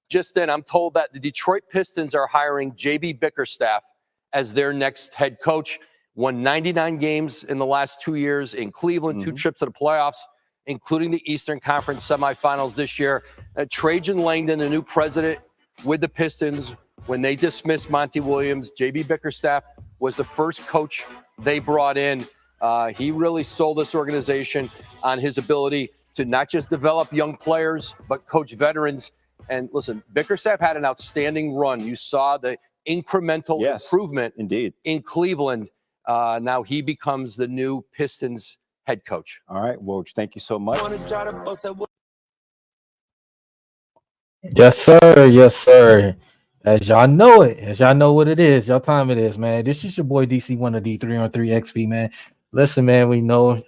Just in, I'm told that the Detroit Pistons are hiring JB Bickerstaff as their next head coach. Won 99 games in the last 2 years in Cleveland, 2 trips to the playoffs, including the Eastern Conference semifinals this year. Trajan Langdon, the new president with the Pistons, when they dismissed Monty Williams, JB Bickerstaff was the first coach they brought in. He really sold this organization on his ability to not just develop young players, but coach veterans. And listen, Bickerstaff had an outstanding run. You saw the incremental improvement in Cleveland. Now he becomes the new Pistons head coach. All right, Woj, thank you so much. Yes, sir. Yes, sir. As y'all know it, as y'all know what it is, y'all time it is, man. This is your boy DC1 of D313XP, man. Listen, man,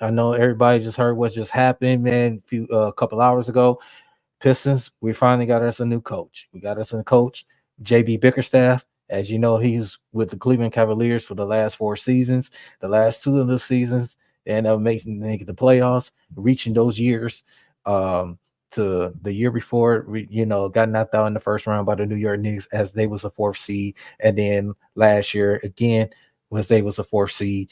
I know everybody just heard what just happened, man, a couple hours ago. Pistons, we finally got us a new coach. We got us a coach, JB Bickerstaff. As you know, he's with the Cleveland Cavaliers for the last 4 seasons. The last 2 of the seasons, and making the playoffs, reaching those years. To the year before, got knocked out in the first round by the New York Knicks as they was a 4th seed, and then last year again they was a 4th seed.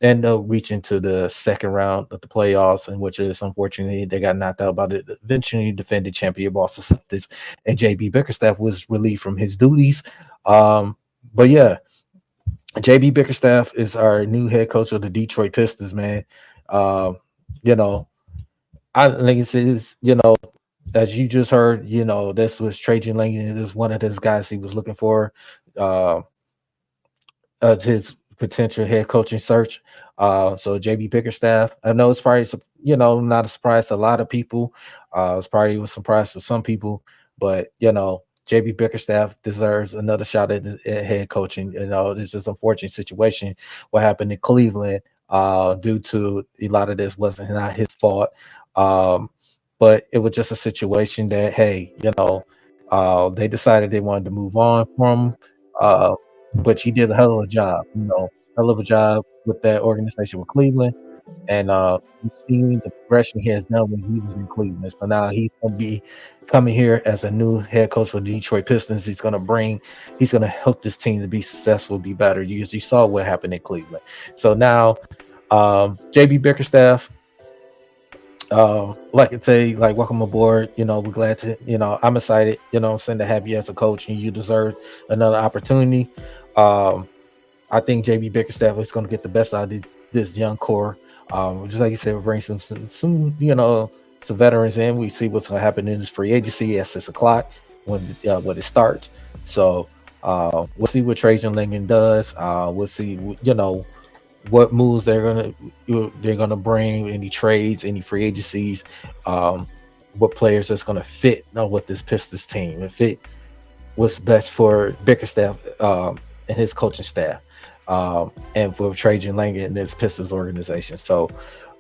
End up reaching to the second round of the playoffs, in which is unfortunately they got knocked out by the eventually defended champion Boston Celtics, and JB Bickerstaff was relieved from his duties. But yeah, JB Bickerstaff is our new head coach of the Detroit Pistons, man. I think it is, as you just heard, this was Trajan Langdon. This is one of those guys he was looking for his potential head coaching search. So JB Bickerstaff, I know it's probably, not a surprise to a lot of people. It's probably a surprise to some people, but, JB Bickerstaff deserves another shot at head coaching. It's just an unfortunate situation what happened in Cleveland due to a lot of this wasn't not his fault. But it was just a situation that, hey, they decided they wanted to move on from, but he did a hell of a job, hell of a job with that organization with Cleveland. And you've seen the progression he has done when he was in Cleveland. So now he's going to be coming here as a new head coach for the Detroit Pistons. He's going to help this team to be successful, be better. You saw what happened in Cleveland. So now JB Bickerstaff, like I say, welcome aboard. We're glad to, I'm excited, to have you as a coach, and you deserve another opportunity. I think JB Bickerstaff is going to get the best out of this young core. Just like you said, we'll bring some veterans in. We see what's going to happen in this free agency at 6 o'clock when it starts. So we'll see what Trajan Langdon does. We'll see, what moves they're gonna bring, any trades, any free agencies, what players that's gonna fit with this Pistons team, and fit what's best for Bickerstaff and his coaching staff, and for Trajan Langdon and this Pistons organization. So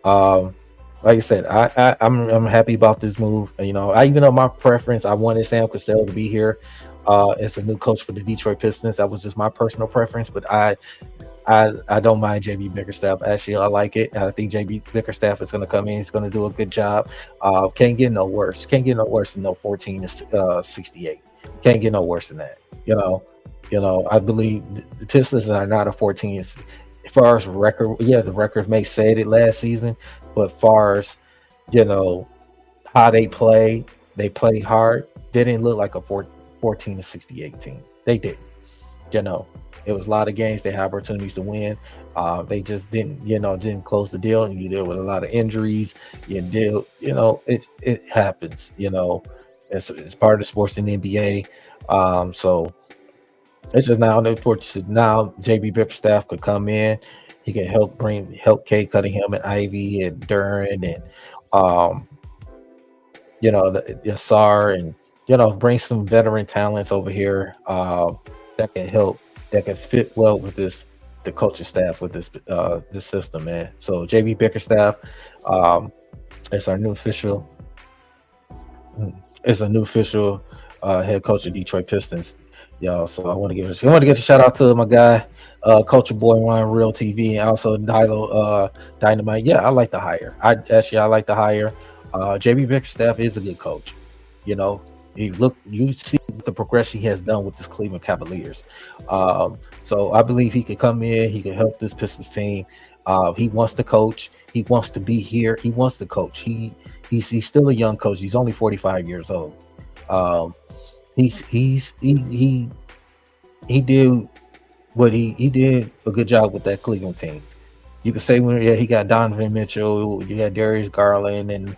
like I said, I'm happy about this move. I even know my preference. I wanted Sam Cassell to be here as a new coach for the Detroit Pistons. That was just my personal preference, but I don't mind JB Bickerstaff. Actually, I like it. I think JB Bickerstaff is going to come in. He's going to do a good job. Can't get no worse. Can't get no worse than 14 to 68. Can't get no worse than that. I believe the Pistons are not a 14. As far as record, the record may say it last season, but far as how they play hard. They didn't look like a 14 to 68 team. They did. It was a lot of games they had opportunities to win. They just didn't close the deal, and you deal with a lot of injuries. It happens. It's part of the sports in the NBA. So it's just now JB Bickerstaff could come in. He can help Cade Cunningham and Ivy and Duran and Yassar, and bring some veteran talents over here that can help, that can fit well with the coaching staff with this system, man. So JB Bickerstaff is our new official head coach of Detroit Pistons, y'all. So I want to give a shout out to my guy, Culture Boy on Real TV, and also Dynamite. Yeah, I like the hire. I like the hire. JB Bickerstaff is a good coach. You see the progression he has done with this Cleveland Cavaliers. So I believe he could come in, he could help this Pistons team. He wants to coach, he wants to be here, he wants to coach. He's still a young coach. He's only 45 years old. Um, he did what he did a good job with that Cleveland team. You could say when he got Donovan Mitchell, you got Darius Garland and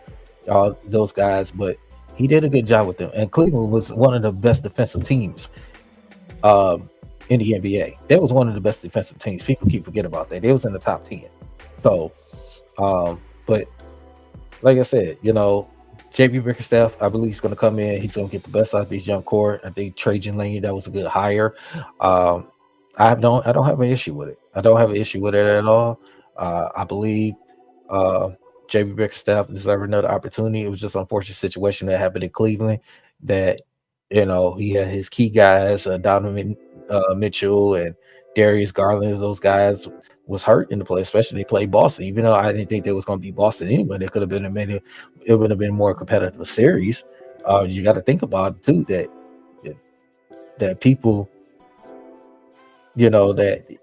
all those guys, but he did a good job with them. And Cleveland was one of the best defensive teams in the NBA. That was one of the best defensive teams. People keep forgetting about that. They was in the top 10. So, but like I said, JB Bickerstaff, I believe he's going to come in. He's going to get the best out of these young core. I think Trajan Lane, that was a good hire. I don't have an issue with it. I don't have an issue with it at all. I believe JB Bickerstaff deserves another opportunity. It was just an unfortunate situation that happened in Cleveland that, he had his key guys, Donovan Mitchell and Darius Garland, those guys was hurt in the play, especially they played Boston. Even though I didn't think they was going to be Boston anyway, it could have been it would have been more competitive series. You got to think about it too, that people, that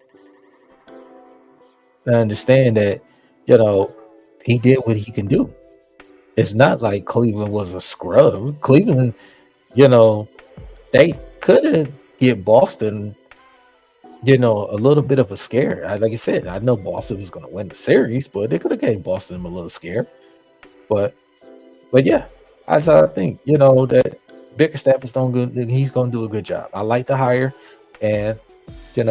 I understand that, he did what he can do. It's not like Cleveland was a scrub. Cleveland, they could have get Boston, a little bit of a scare. Like I said, I know Boston was going to win the series, but they could have gave Boston a little scare. But yeah, I think, that Bickerstaff is doing good. He's going to do a good job. I like to hire, and he's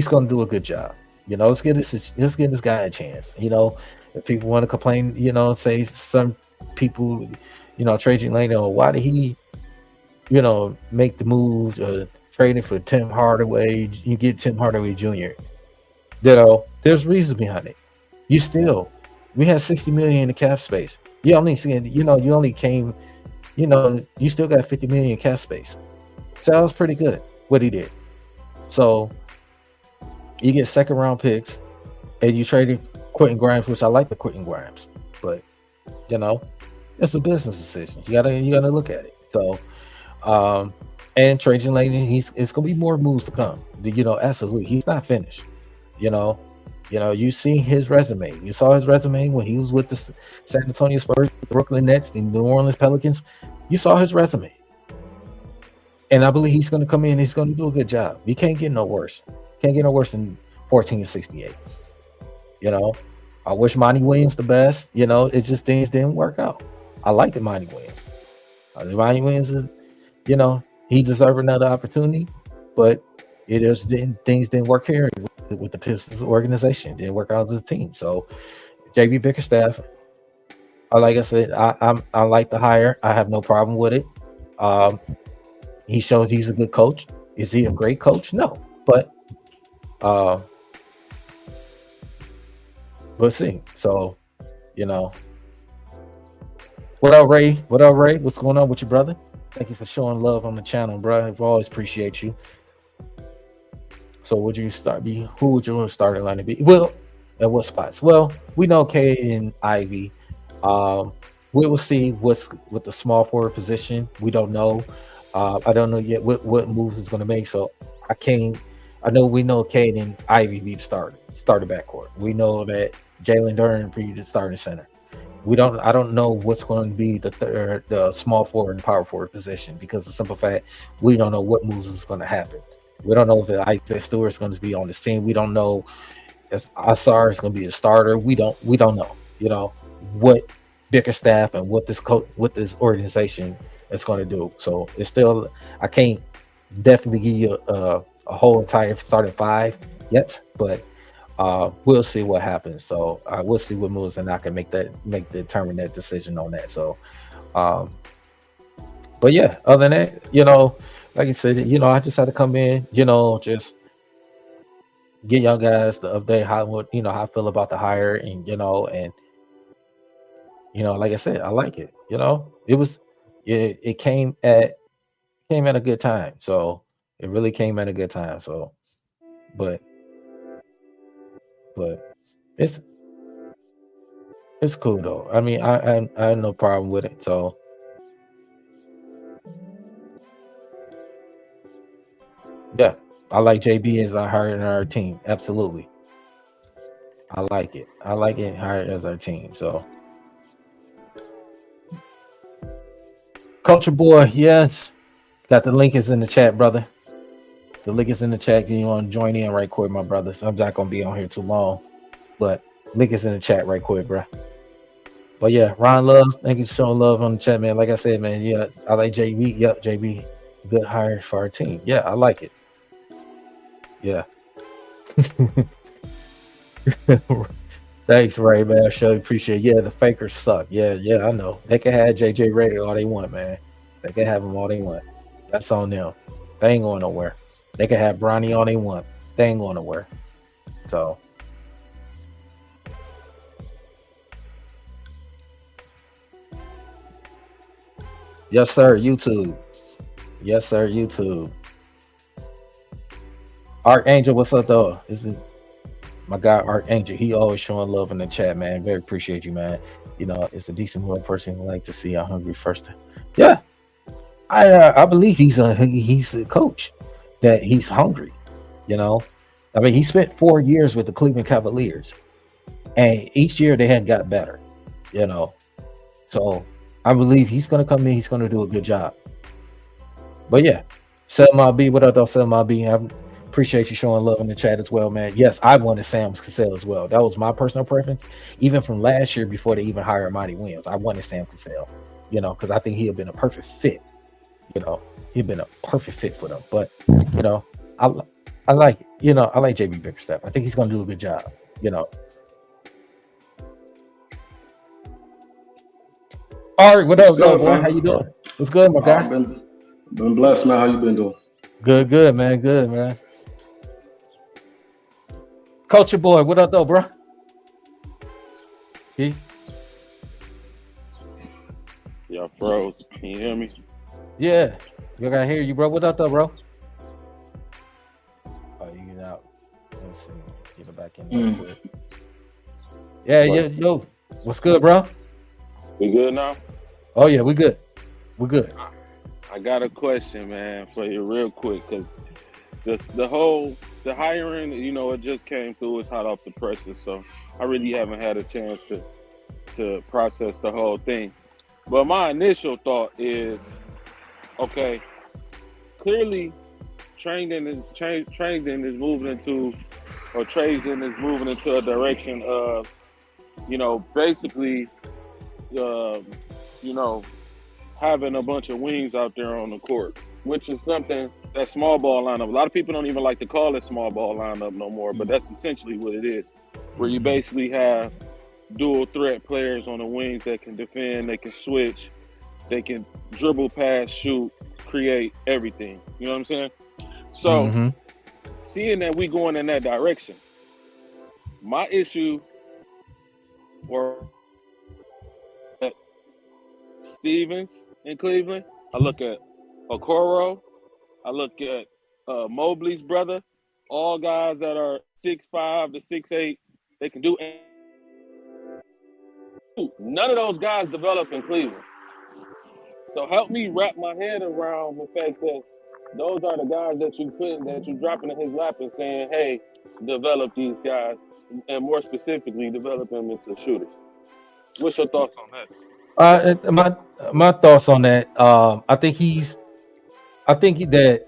going to do a good job. Let's give this guy a chance. If people want to complain, say some people, Trajan Lane, why did he, make the move trading for Tim Hardaway? You get Tim Hardaway Jr. There's reasons behind it. We had 60 million in the cap space. You only still got 50 million in cap space. So that was pretty good what he did. So you get second round picks and you traded Quentin Grimes, which I like the Quentin Grimes, but it's a business decision. You gotta look at it. So and Trajan Lane, it's gonna be more moves to come. Absolutely. He's not finished. You see his resume. You saw his resume when he was with the San Antonio Spurs, the Brooklyn Nets, the New Orleans Pelicans. You saw his resume. And I believe he's going to come in. He's going to do a good job. You can't get no worse. Can't get no worse than 14-68. I wish Monty Williams the best. It just things didn't work out. I like the Monty Williams. Monty Williams is, he deserved another opportunity, but things didn't work here with the Pistons organization. It didn't work out as a team. So JB Bickerstaff, like I said, I like the hire. I have no problem with it. He shows he's a good coach. Is he a great coach? No, but we'll see. So, what up, Ray? What's going on with you, brother? Thank you for showing love on the channel, bro. I always appreciate you. So, who would you start in line to be? Well, at what spots? Well, we know Cade and Ivy. We will see what's with the small forward position. We don't know. I don't know yet what moves it's going to make. So we know Cade and Ivy be the starter backcourt. We know that Jalen Duren be the starting center. I don't know what's going to be the small forward and power forward position, because of the simple fact we don't know what moves is going to happen. We don't know if Isaiah Stewart's going to be on this team. We don't know if Asar is going to be a starter. We don't know. What Bickerstaff and what this organization is going to do. So it's still, I can't definitely give you a whole entire starting five yet, but we'll see what happens. So we'll see what moves, and I can determine that decision on that. So, but yeah, other than that, like I said, I just had to come in, just get y'all guys to update how I feel about the hire, and like I said, I like it. It came at a good time. So it really came at a good time. So, but it's cool though. I mean, I have no problem with it. So I like JB as our hire in our team. Absolutely. I like it. I like it hired as our team. So Culture Boy, yes. Got the link is in the chat, brother. The link is in the chat. You want to join in right quick, my brothers. I'm not gonna be on here too long, but link is in the chat right quick, bro. But yeah, Ron Love, thank you for showing love on the chat, man. Like I said, man, yeah, I like JB. Yep, JB, good hire for our team. Yeah, I like it. Yeah. Thanks, Ray, man. I sure appreciate it. Yeah, the fakers suck. Yeah, I know. They can have JJ Radier all they want, man. They can have them all they want. That's on them. They ain't going nowhere. They can have Bronny all they want. They ain't going nowhere. So yes, sir, YouTube. Yes, sir, YouTube. Archangel, what's up, though? This is my guy, Archangel. He always showing love in the chat, man. Very appreciate you, man. You know, it's a decent little person who like to see a hungry first. Yeah, I believe he's a coach that he's hungry. You know, I mean, he spent 4 years with the Cleveland Cavaliers, and each year they hadn't got better. You know, so I believe he's going to come in. He's going to do a good job. But yeah, Selma B, what up, though, Selma B? I appreciate you showing love in the chat as well, man. Yes, I wanted Sam Cassell as well. That was my personal preference, even from last year before they even hired Monty Williams. I wanted Sam Cassell, you know, because I think he had been a perfect fit. You know, he'd been a perfect fit for them. But you know, I like, you know, I like JB Bickerstaff. I think he's going to do a good job. You know. All right, what up, though, boy? How you doing? What's good, my guy? Been blessed, man. How you been doing? Good, man. Good, man. Culture Boy, what up, though, bro? He? Y'all froze. Can you hear me? Yeah. You gotta hear you, bro. What up, though, bro? Oh, you get out. Let's see. Get it back in real quick. Yeah, yo. What's good, bro? We good now? Oh, yeah, we good. We're good. I got a question, man, for you real quick, because the hiring, you know, it just came through. It's hot off the presses, so I really haven't had a chance to process the whole thing. But my initial thought is, okay, clearly Trayden is moving into, or Trajan is moving into a direction of, you know, basically, you know, having a bunch of wings out there on the court, which is something that small ball lineup. A lot of people don't even like to call it small ball lineup no more, but that's essentially what it is, where you basically have dual threat players on the wings that can defend, they can switch, they can dribble, pass, shoot, create everything. You know what I'm saying? So seeing that we going in that direction, my issue or Stevens in Cleveland, I look at Okoro, I look at Mobley's brother, all guys that are 6'5" to 6'8", they can do anything. None of those guys develop in Cleveland. So help me wrap my head around the fact that those are the guys that you dropping in his lap and saying, hey, develop these guys, and more specifically, develop them into shooters. What's your thoughts on that? My thoughts on that. I think that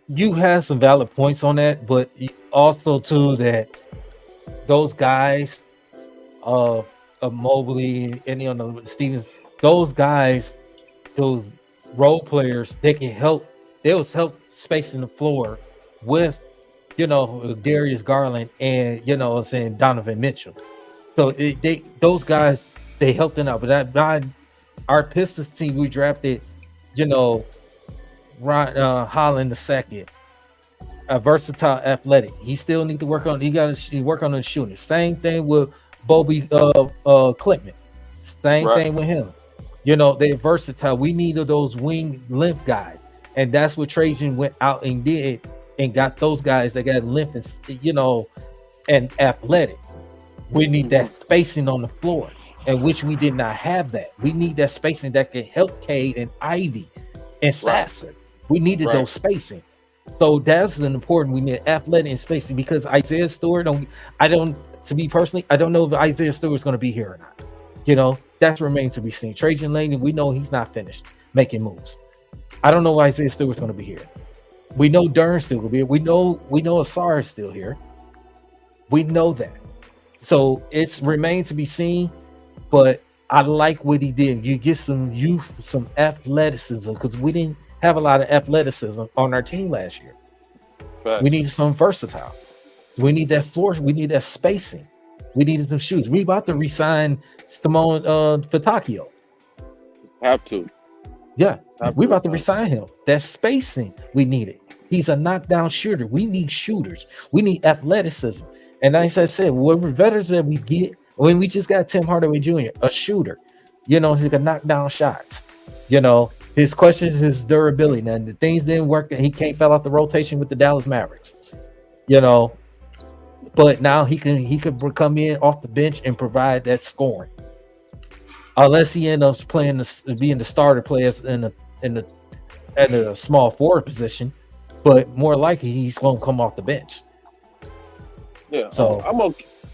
you have some valid points on that, but also too that those guys, of Mobley, any on the Stevens, those guys, those role players, they can help. They will help spacing the floor with, you know, Darius Garland and, you know, saying Donovan Mitchell. So those guys, they helped them out. But our Pistons team, we drafted, you know, Holland II, a versatile athletic. He still need to work on. He got to work on the shooting. Same thing with Bobby Clintman. Same thing with him. You know, they're versatile. We needed those wing length guys, and that's what Trajan went out and did, and got those guys that got length and, you know, and athletic. We need that spacing on the floor, and which we did not have that. We need that spacing that can help Cade and Ivy and Sasser. We needed those spacing. So that's an important. We need athletic and spacing because Isaiah Stewart. To me personally, I don't know if Isaiah Stewart's going to be here or not. That remains to be seen. Trajan Langdon, we know he's not finished making moves. I don't know if Isaiah Stewart's going to be here. We know Dern's still going to be here. We know Asar is still here. We know that. So it's remained to be seen, but I like what he did. You get some youth, some athleticism, because we didn't have a lot of athleticism on our team last year. Right. We need some versatile. We need that floor. We need that spacing. We needed some shoes. We about to re-sign Simone Fatacchio. Have to. Yeah, we about to re-sign him. That spacing we needed. He's a knockdown shooter. We need shooters. We need athleticism. And as I said, whatever veterans that we get, we just got Tim Hardaway Jr., a shooter. He can knock down shots. His question is his durability. Now, the things didn't work. He can't fell out the rotation with the Dallas Mavericks. But now he could come in off the bench and provide that scoring. Unless he ends up being the starter players at a small forward position, but more likely he's going to come off the bench. Yeah, so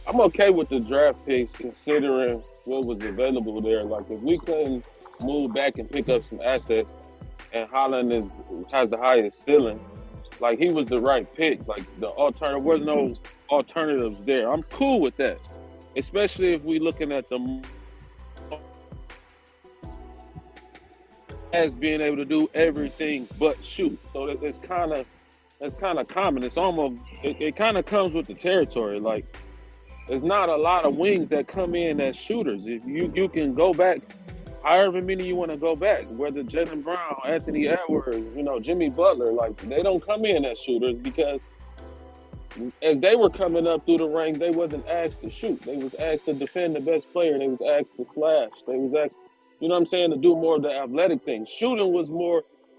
I'm okay with the draft picks considering what was available there. Like if we couldn't move back and pick up some assets, and Holland has the highest ceiling, like he was the right pick. Like there was no alternatives there. I'm cool with that, especially if we looking at the as being able to do everything but shoot. So it's kind of common. It's almost it kind of comes with the territory. Like there's not a lot of wings that come in as shooters. If you can go back however many you want to go back, whether Jaylen Brown, Anthony Edwards, Jimmy Butler, like they don't come in as shooters because as they were coming up through the ranks, they wasn't asked to shoot. They was asked to defend the best player. They was asked to slash. They was asked, to do more of the athletic things. Shooting was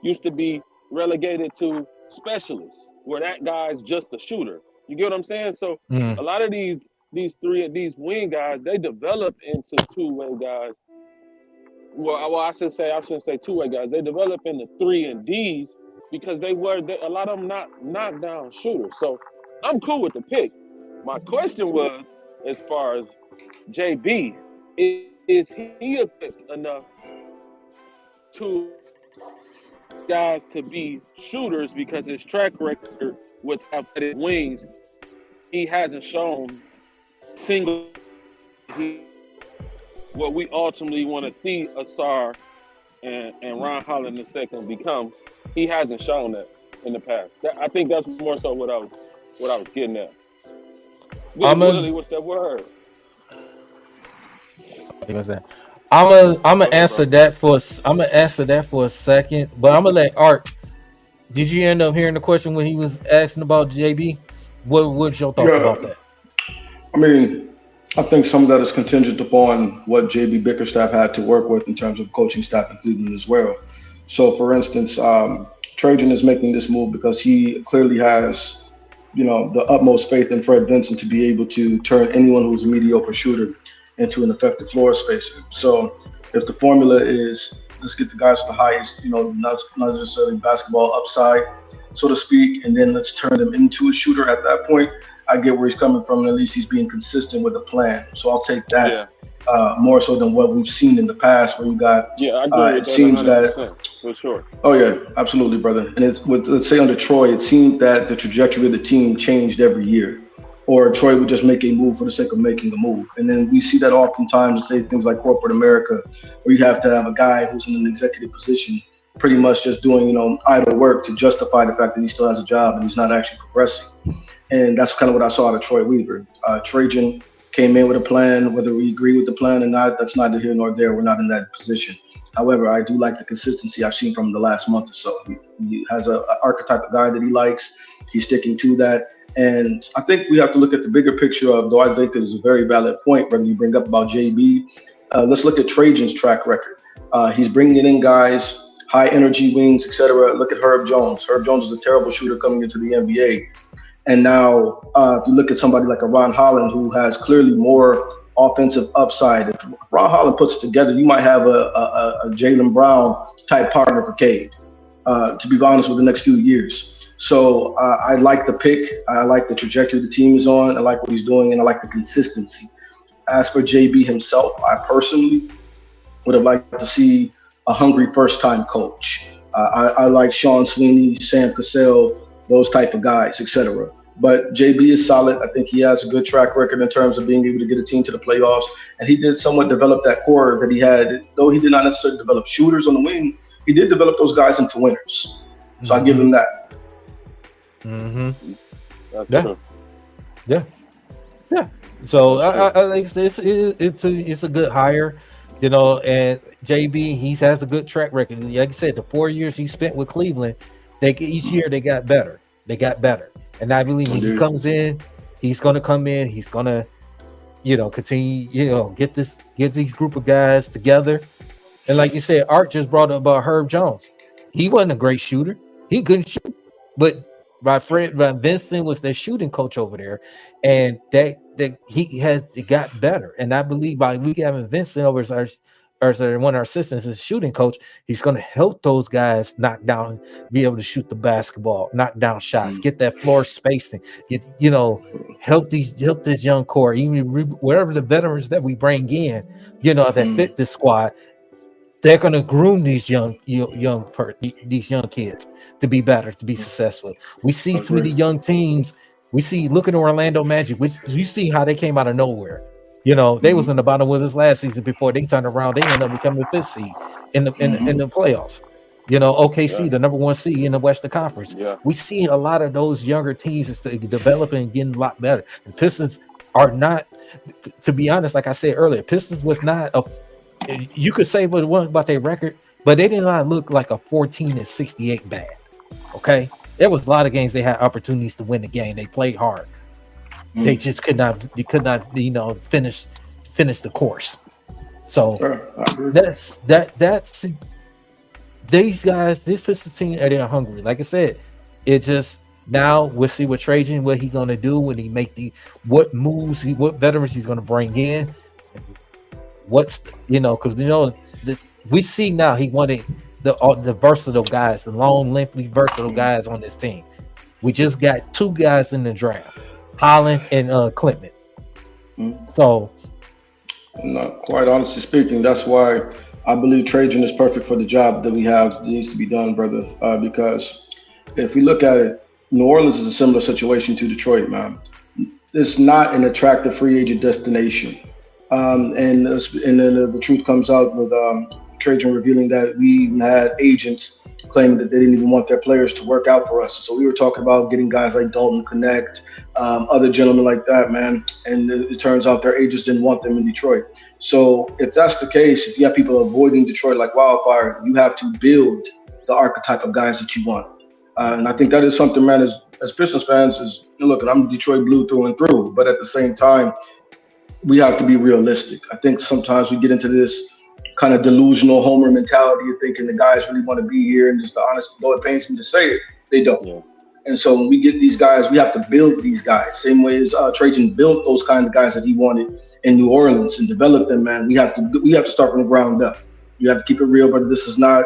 used to be relegated to specialists, where that guy's just a shooter. You get what I'm saying? So a lot of these wing guys, they develop into two-way guys. Well, I shouldn't say two-way guys. They develop into 3 and Ds because a lot of them not knockdown shooters. So I'm cool with the pick. My question was, as far as JB, is he equipped enough to guys to be shooters because his track record with athletic wings, he hasn't shown what we ultimately want to see Asar and Ron Holland II become. He hasn't shown that in the past. I think that's more so what I was getting at. What's that word? I'm gonna answer that for a second, but I'm gonna let Art. Did you end up hearing the question when he was asking about JB? What's your thoughts about that? I mean, I think some of that is contingent upon what JB Bickerstaff had to work with in terms of coaching staff in Cleveland as well. So, for instance, Trajan is making this move because he clearly has, the utmost faith in Fred Vincent to be able to turn anyone who's a mediocre shooter into an effective floor spacer. So if the formula is let's get the guys with the highest, not necessarily basketball upside, so to speak, and then let's turn them into a shooter at that point, I get where he's coming from, and at least he's being consistent with the plan. So I'll take that more so than what we've seen in the past where you got, I agree with it seems that, for sure. Oh yeah, absolutely, brother. And let's say under Troy, it seemed that the trajectory of the team changed every year. Or Troy would just make a move for the sake of making a move. And then we see that oftentimes, say things like corporate America, where you have to have a guy who's in an executive position pretty much just doing, idle work to justify the fact that he still has a job and he's not actually progressing. And that's kind of what I saw out of Troy Weaver. Trajan came in with a plan. Whether we agree with the plan or not, that's neither here nor there. We're not in that position. However, I do like the consistency I've seen from the last month or so. He has an archetype of guy that he likes. He's sticking to that. And I think we have to look at the bigger picture of, though I think it is a very valid point, whether you bring up about JB, let's look at Trajan's track record. He's bringing in guys, high energy wings, etc. Look at Herb Jones. Herb Jones is a terrible shooter coming into the NBA. And now if you look at somebody like a Ron Holland, who has clearly more offensive upside, if Ron Holland puts it together, you might have a Jaylen Brown type partner for Cade, to be honest, with the next few years. So I like the pick. I like the trajectory the team is on. I like what he's doing, and I like the consistency. As for JB himself, I personally would have liked to see a hungry first-time coach. I like Sean Sweeney, Sam Cassell, those type of guys, etc. But JB is solid. I think he has a good track record in terms of being able to get a team to the playoffs. And he did somewhat develop that core that he had. Though he did not necessarily develop shooters on the wing, he did develop those guys into winners. So I give him that. Yeah. So I it's a good hire, you know. And JB, he has a good track record. Like I said, the 4 years he spent with Cleveland, each year they got better. And I believe when he comes in, he's going to come in. He's going to, continue, get these group of guys together. And like you said, Art just brought up about Herb Jones. He wasn't a great shooter. He couldn't shoot, but Vincent was their shooting coach over there, and it got better. And I believe by we having Vincent over as one of our assistants as shooting coach, he's going to help those guys knock down, be able to shoot the basketball, knock down shots, get that floor spacing, help this young core, even wherever the veterans that we bring in, that fit this squad. They're going to groom these young kids to be better, to be successful. We see too many young teams. Look at Orlando Magic. We see how they came out of nowhere. They was in the bottom of this last season before they turned around. They ended up becoming the 5th seed in the playoffs. OKC, the number 1 seed in the Western Conference. Yeah. We see a lot of those younger teams is developing and getting a lot better. The Pistons are not, to be honest, like I said earlier, Pistons was not you could say what it was about their record, but they did not look like a 14-68 bad. Okay, there was a lot of games they had opportunities to win the game. They played hard. They just could not. They could not, finish the course. So that's these guys. This Pistons team they're hungry. Like I said, it just now we'll see what Trajan, what he gonna do when he make what moves, what veterans he's gonna bring in. Because we see now he wanted the versatile guys, the long, lengthy, versatile guys on this team. We just got 2 guys in the draft, Holland and Clinton. So, quite honestly speaking, that's why I believe Trajan is perfect for the job that we have that needs to be done, brother. Because if we look at it, New Orleans is a similar situation to Detroit, man. It's not an attractive free agent destination. And then the truth comes out with Trajan revealing that we even had agents claiming that they didn't even want their players to work out for us. So we were talking about getting guys like Dalton Connect, other gentlemen like that, man. And it turns out their agents didn't want them in Detroit. So if that's the case, if you have people avoiding Detroit like wildfire, you have to build the archetype of guys that you want. And I think that is something, man, as Pistons fans, look, I'm Detroit blue through and through, but at the same time, we have to be realistic. I think sometimes we get into this kind of delusional homer mentality of thinking the guys really want to be here, and just the honest, though it pains me to say it, they don't. Yeah. And so when we get these guys, we have to build these guys. Same way as Trajan built those kind of guys that he wanted in New Orleans and develop them, man. We have to start from the ground up. You have to keep it real, but this is not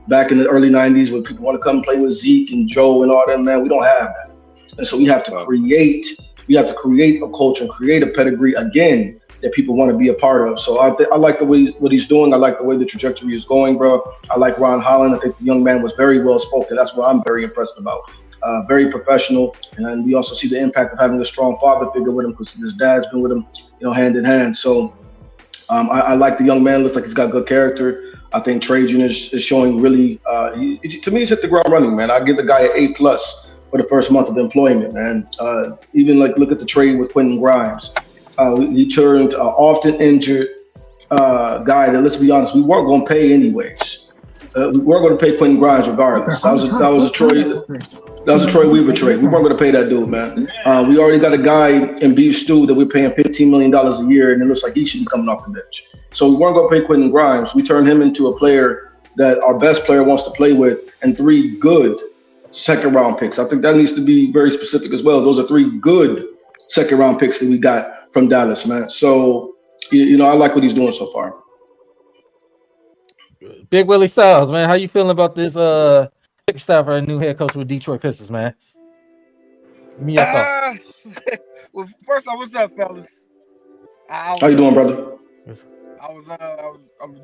back in the early 90s where people want to come and play with Zeke and Joe and all that, man. We don't have that. And so we have to create a culture and create a pedigree again that people want to be a part of. So I like the way what he's doing. I like the way the trajectory is going, bro. I like Ron Holland. I think the young man was very well spoken. That's what I'm very impressed about. Very professional, and we also see the impact of having a strong father figure with him because his dad's been with him, hand in hand. So I like the young man. Looks like he's got good character. I think Trajan is showing really. To me, he's hit the ground running, man. I give the guy an A+ for the first month of employment, man. Even look at the trade with Quentin Grimes. He turned an often injured guy that, let's be honest, we weren't going to pay anyways. We weren't going to pay Quentin Grimes regardless. That was a Troy Weaver trade. We weren't going to pay that dude, man. We already got a guy in B. Stu that we're paying $15 million a year, and it looks like he should be coming off the bench. So we weren't going to pay Quentin Grimes. We turned him into a player that our best player wants to play with, and 3 good second-round picks. I think that needs to be very specific as well. Those are 3 good second-round picks that we got from Dallas, man. So, I like what he's doing so far. Big Willie Styles, man, how you feeling about this Bickerstaff, our new head coach with Detroit Pistons, man. Give me your thoughts. Well, first off, what's up, fellas? How you doing, brother? I was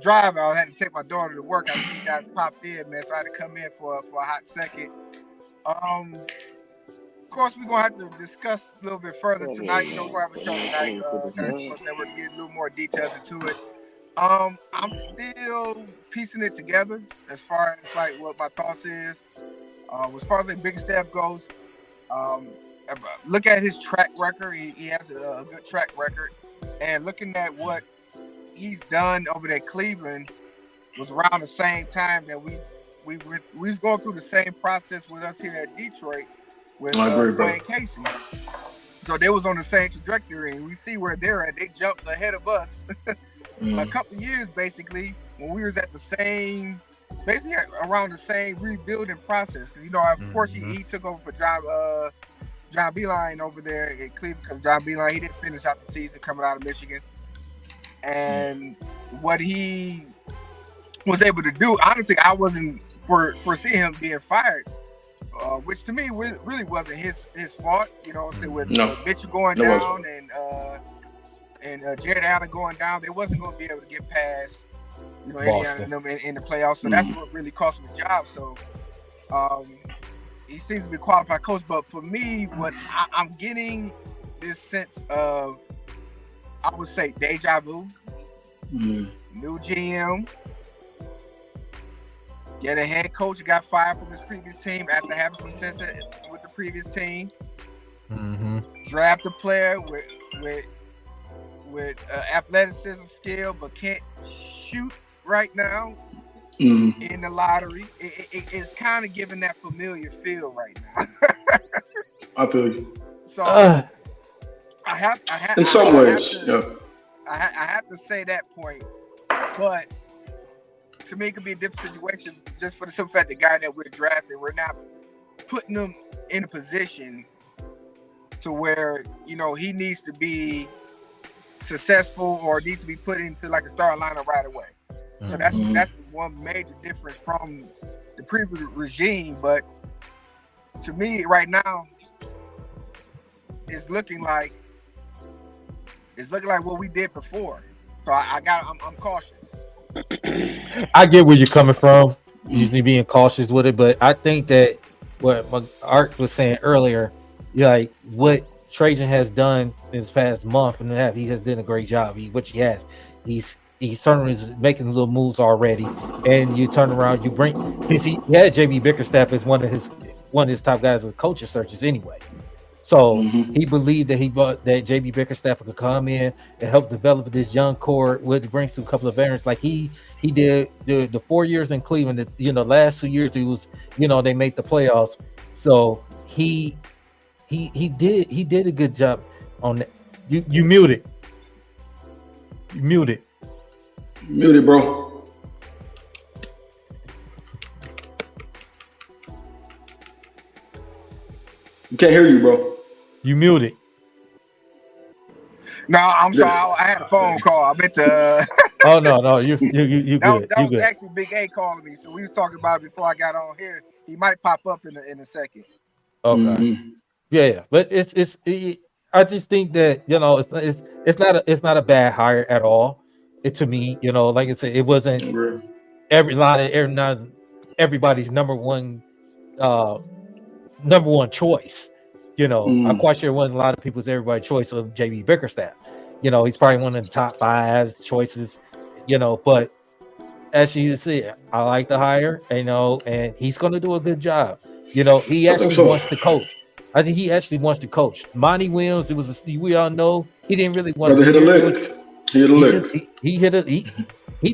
driving. I had to take my daughter to work. I see you guys popped in, man, so I had to come in for a hot second. Of course, we're gonna have to discuss a little bit further tonight. You know, we're gonna have a show tonight. Sports Network to get a little more details into it. I'm still piecing it together as far as like what my thoughts is. As far as like Bickerstaff goes, look at his track record. He has a good track record, and looking at what he's done over at Cleveland was around the same time that we was going through the same process with us here at Detroit with Wayne Casey. So they was on the same trajectory, and we see where they're at. They jumped ahead of us a couple years, basically, when we was at the same, basically around the same rebuilding process. Because, you know, of course, he took over for John Beeline over there in Cleveland, because John Beeline, he didn't finish out the season coming out of Michigan. And what he was able to do, honestly, I wasn't foreseeing him being fired, which to me really wasn't his fault. You know, with Mitchell going down and Jared Allen going down, they wasn't going to be able to get past, you know, Indiana and them in the playoffs. So that's what really cost him a job. So he seems to be a qualified coach. But for me, what I'm getting this sense of, I would say, deja vu, new GM, get a head coach who got fired from his previous team after having success with the previous team. Draft a player with athleticism, skill, but can't shoot right now in the lottery. It's kind of giving that familiar feel right now. I feel you. So I have in some ways, I have to say that point, but to me, it could be a different situation just for the simple fact the guy that we're drafting, we're not putting him in a position to where, you know, he needs to be successful or needs to be put into like a starting lineup right away. So that's one major difference from the previous regime. But to me, right now, it's looking like what we did before. So I'm cautious. I get where you're coming from, usually being cautious with it, but I think that what Art was saying earlier, like what Trajan has done this past month and a half, he has done a great job. He's certainly making little moves already, and you turn around, you bring, because he had JB Bickerstaff as one of his top guys with coaching searches anyway. So he believed that that JB Bickerstaff could come in and help develop this young core, which brings to a couple of veterans. Like he did the 4 years in Cleveland. You know, last 2 years he was, you know, they made the playoffs. So he did a good job on that. You muted. You muted. Muted, bro. We can't hear you, bro. You muted. No, I'm sorry. I had a phone call. I meant to. Oh no, you good. That was good. actually Big A calling me. So we was talking about it before I got on here. He might pop up in a second. Okay. Yeah, but it's I just think that, you know, it's not a bad hire at all. To me, you know, like I said, it wasn't everybody's number one choice. You know, I'm quite sure it wasn't a lot of people's everybody's choice of JB Bickerstaff. You know, he's probably one of the top 5 choices, you know, but as you see, I like the hire, you know, and he's going to do a good job. You know, he actually wants to coach. I think he actually wants to coach. Monty Williams, we all know he didn't really want to hit a lick. He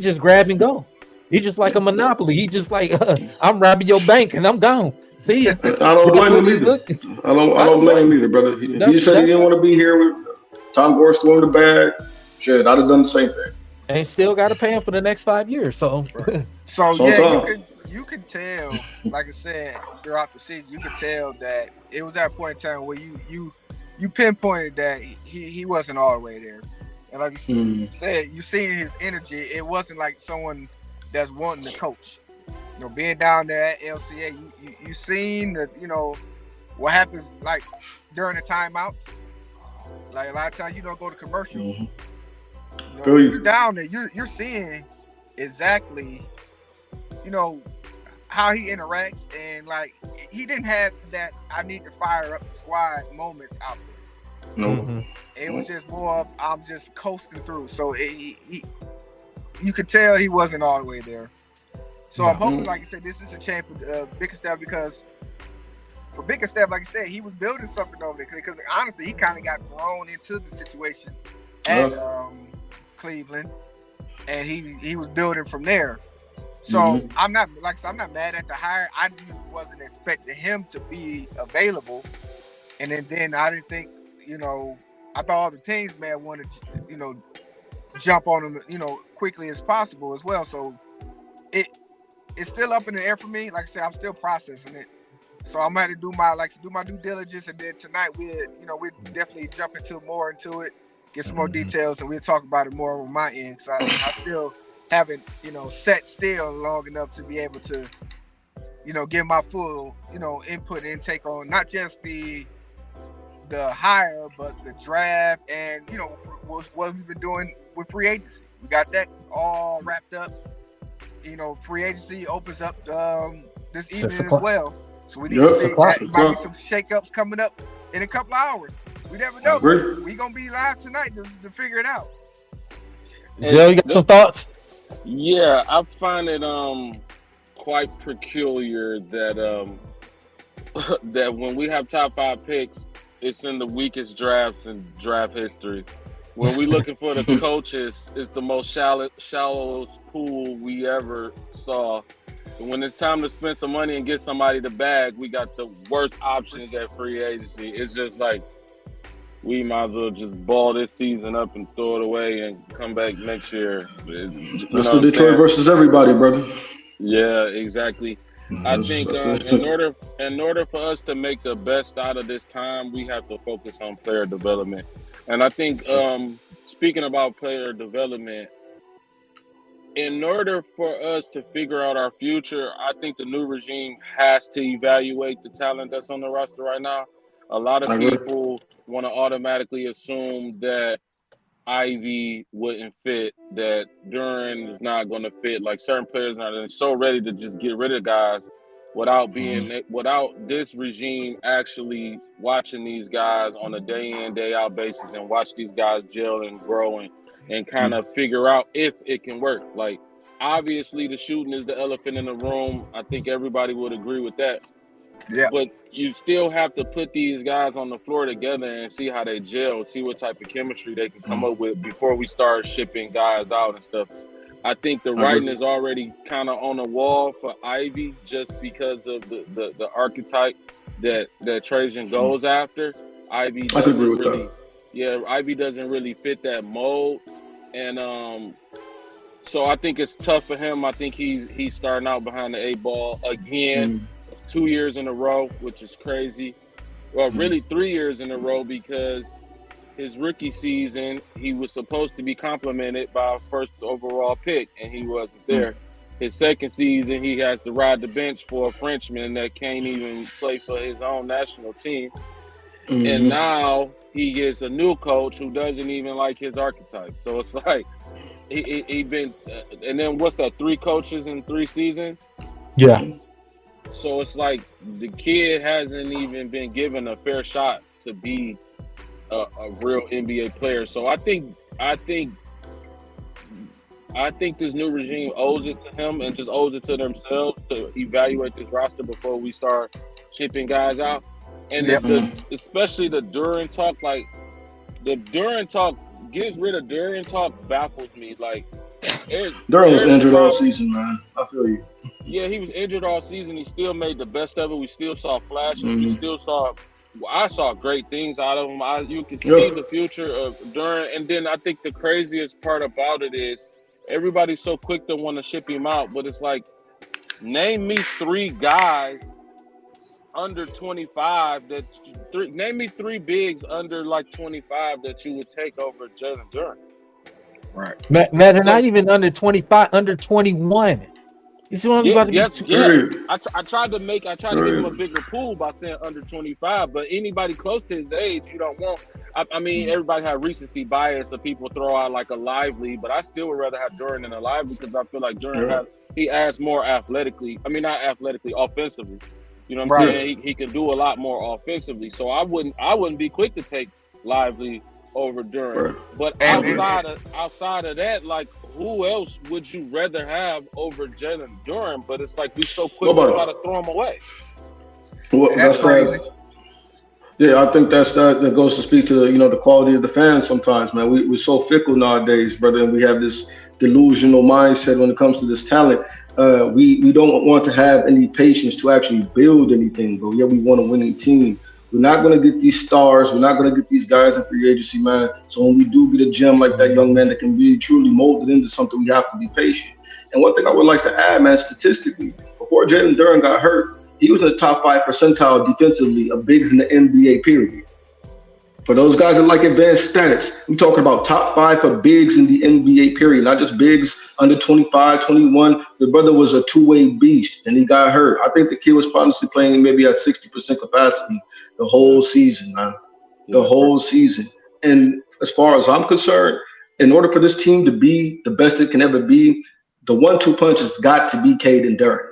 just grab and go. He's just like a monopoly. He just like, I'm robbing your bank and I'm gone. See ya. I don't blame him either. I don't blame him either, brother. He said he didn't want to be here with Tom Gore still in the bag. Shit, I'd have done the same thing. And still got to pay him for the next 5 years. So, you could tell, like I said, throughout the season, you could tell that it was at a point in time where you pinpointed that he wasn't all the way there. And like you said, you seen his energy. It wasn't like someone that's wanting to coach. being down there at LCA, you seen the, what happens like during the timeouts. Like a lot of times you don't go to commercial. Mm-hmm. When you're down there, you're seeing exactly, how he interacts, and like he didn't have that I need to fire up the squad moments out there. No. It was just more of I'm just coasting through. So you could tell he wasn't all the way there. So I'm hoping, like I said, this is a chance for Bickerstaff, because for Bickerstaff, like I said, he was building something over there. Because honestly, he kind of got thrown into the situation at Cleveland, and he was building from there. So I'm not mad at the hire. I just wasn't expecting him to be available, and then I didn't think, I thought all the teams may have wanted, jump on him, quickly as possible as well. So it's still up in the air for me. Like I said, I'm still processing it. So I'm gonna have to do my due diligence, and then tonight we definitely jump more into it, get some more details, and we'll talk about it more on my end. So I still haven't, sat still long enough to be able to, give my full, input and intake on not just the hire, but the draft, and what we've been doing with free agency. We got that all wrapped up. Free agency opens up this evening as well. So we need to see, might be some shakeups coming up in a couple hours. We never know. We gonna be live tonight to figure it out. Jill, you got some thoughts? Yeah, I find it quite peculiar that that when we have top 5 picks, it's in the weakest drafts in draft history. When we looking for the coaches, it's the most shallowest pool we ever saw. And when it's time to spend some money and get somebody to bag, we got the worst options at free agency. It's just like, we might as well just ball this season up and throw it away and come back next year. That's the Detroit versus everybody, brother. Yeah, exactly. I think in order for us to make the best out of this time, we have to focus on player development. And I think speaking about player development, in order for us to figure out our future, I think the new regime has to evaluate the talent that's on the roster right now. A lot of people want to automatically assume that Ivy wouldn't fit, that Duran is not going to fit. Like certain players are so ready to just get rid of guys without this regime actually watching these guys on a day in, day out basis and watch these guys gel and grow and kind of figure out if it can work. Like, obviously the shooting is the elephant in the room. I think everybody would agree with that. Yeah. But you still have to put these guys on the floor together and see how they gel, see what type of chemistry they can come up with before we start shipping guys out and stuff. I think the writing is already kind of on the wall for Ivy just because of the archetype that Trajan goes after. Ivy doesn't really fit that mold. And so I think it's tough for him. I think he's starting out behind the 8 ball again. 2 years in a row, which is crazy. Well, really 3 years in a row, because his rookie season, he was supposed to be complimented by a first overall pick, and he wasn't there. His second season, he has to ride the bench for a Frenchman that can't even play for his own national team. And now he gets a new coach who doesn't even like his archetype. So it's like, he been, and then what's that, 3 coaches in 3 seasons? Yeah. So it's like the kid hasn't even been given a fair shot to be a real NBA player. So I think this new regime owes it to him and just owes it to themselves to evaluate this roster before we start shipping guys out. And especially the Duran talk, like the Duran talk, gets rid of Duran talk baffles me. Like, Duran was injured all season, man. I feel you. Yeah, he was injured all season. He still made the best of it. We still saw flashes. We still saw. I saw great things out of him. You could see the future of Duran. And then I think the craziest part about it is everybody's so quick to want to ship him out, but it's like, name me 3 guys under 25 name me 3 bigs under like 25 that you would take over Jalen Duran. Right. Man, they're not even under 25, under 21. He's only about to be Period. I tried to give him a bigger pool by saying under 25, but anybody close to his age, you don't want. I mean, everybody had recency bias, so people throw out like a Lively, but I still would rather have Duran than a Lively because I feel like Duran he adds more athletically. I mean, not athletically, offensively. You know what I'm saying? He can do a lot more offensively. So I wouldn't be quick to take Lively over Duran. But outside of that, like, who else would you rather have over Jalen Duran? But it's like we so quick to try to throw him away. Well, that's crazy. Yeah, I think that goes to speak to the quality of the fans sometimes, man. We're so fickle nowadays, brother, and we have this delusional mindset when it comes to this talent. We don't want to have any patience to actually build anything, but yeah, we want a winning team. We're not going to get these stars. We're not going to get these guys in free agency, man. So when we do get a gem like that young man that can be truly molded into something, we have to be patient. And one thing I would like to add, man, statistically, before Jalen Duran got hurt, he was in the top 5 percentile defensively of bigs in the NBA, period. For those guys that like advanced stats, we're talking about top 5 for bigs in the NBA, period. Not just bigs under 25, 21. The brother was a two-way beast, and he got hurt. I think the kid was honestly playing maybe at 60% capacity the whole season, man. The whole season. And as far as I'm concerned, in order for this team to be the best it can ever be, the 1-2 punch has got to be Cade and Duran.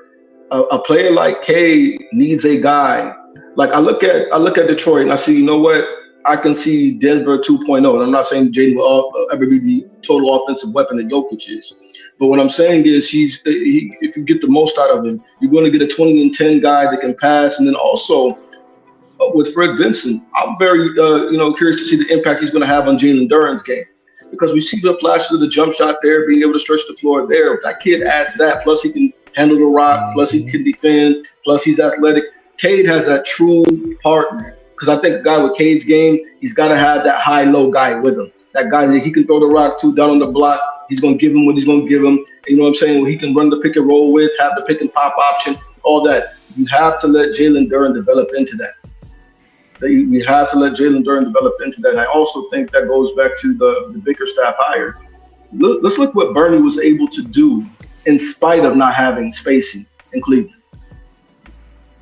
A player like Cade needs a guy. Like I look at Detroit and I see, you know what? I can see Denver 2.0. And I'm not saying Jaden will ever be the total offensive weapon that Jokic is. But what I'm saying is if you get the most out of him, you're going to get a 20 and 10 guy that can pass. And then also with Fred Vinson, I'm very curious to see the impact he's going to have on Jalen Duran's game. Because we see the flashes of the jump shot there, being able to stretch the floor there. That kid adds that. Plus he can handle the rock. Plus he can defend. Plus he's athletic. Cade has that true partner. Because I think a guy with Cade's game, he's got to have that high-low guy with him. That guy that he can throw the rock to down on the block. He's going to give him what he's going to give him. You know what I'm saying? He can run the pick and roll with, have the pick and pop option, all that. You have to let Jalen Duran develop into that. We have to let Jalen Duran develop into that. And I also think that goes back to the Bickerstaff hire. Let's look what Bernie was able to do in spite of not having spacing in Cleveland.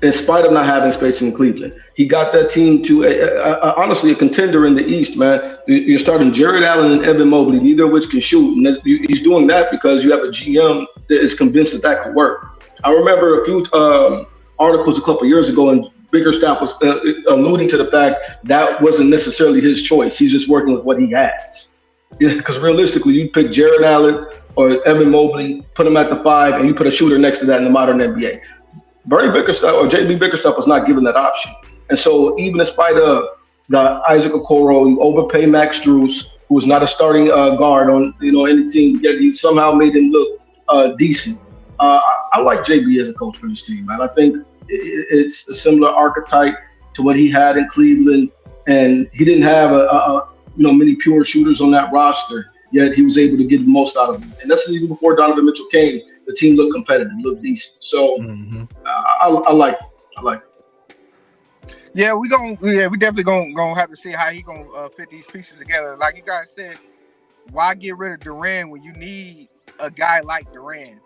In spite of not having spacing in Cleveland, he got that team to honestly a contender in the East, man. You're starting Jared Allen and Evan Mobley, neither of which can shoot. And he's doing that because you have a GM that is convinced that could work. I remember a few articles a couple years ago, and Bickerstaff was alluding to the fact that wasn't necessarily his choice. He's just working with what he has. Because realistically, you pick Jared Allen or Evan Mobley, put him at the 5, and you put a shooter next to that in the modern NBA. Bernie Bickerstaff or JB Bickerstaff was not given that option. And so even in spite of the Isaac Okoro, you overpay Max Strus, who was not a starting guard on any team, yet he somehow made him look decent. I like JB as a coach for this team, man. I think it's a similar archetype to what he had in Cleveland, and he didn't have many pure shooters on that roster, yet he was able to get the most out of them. And that's even before Donovan Mitchell came. The team looked competitive, looked decent. So I like it. Yeah, we definitely gonna have to see how he gonna fit these pieces together. Like you guys said, why get rid of Duran when you need a guy like Duran?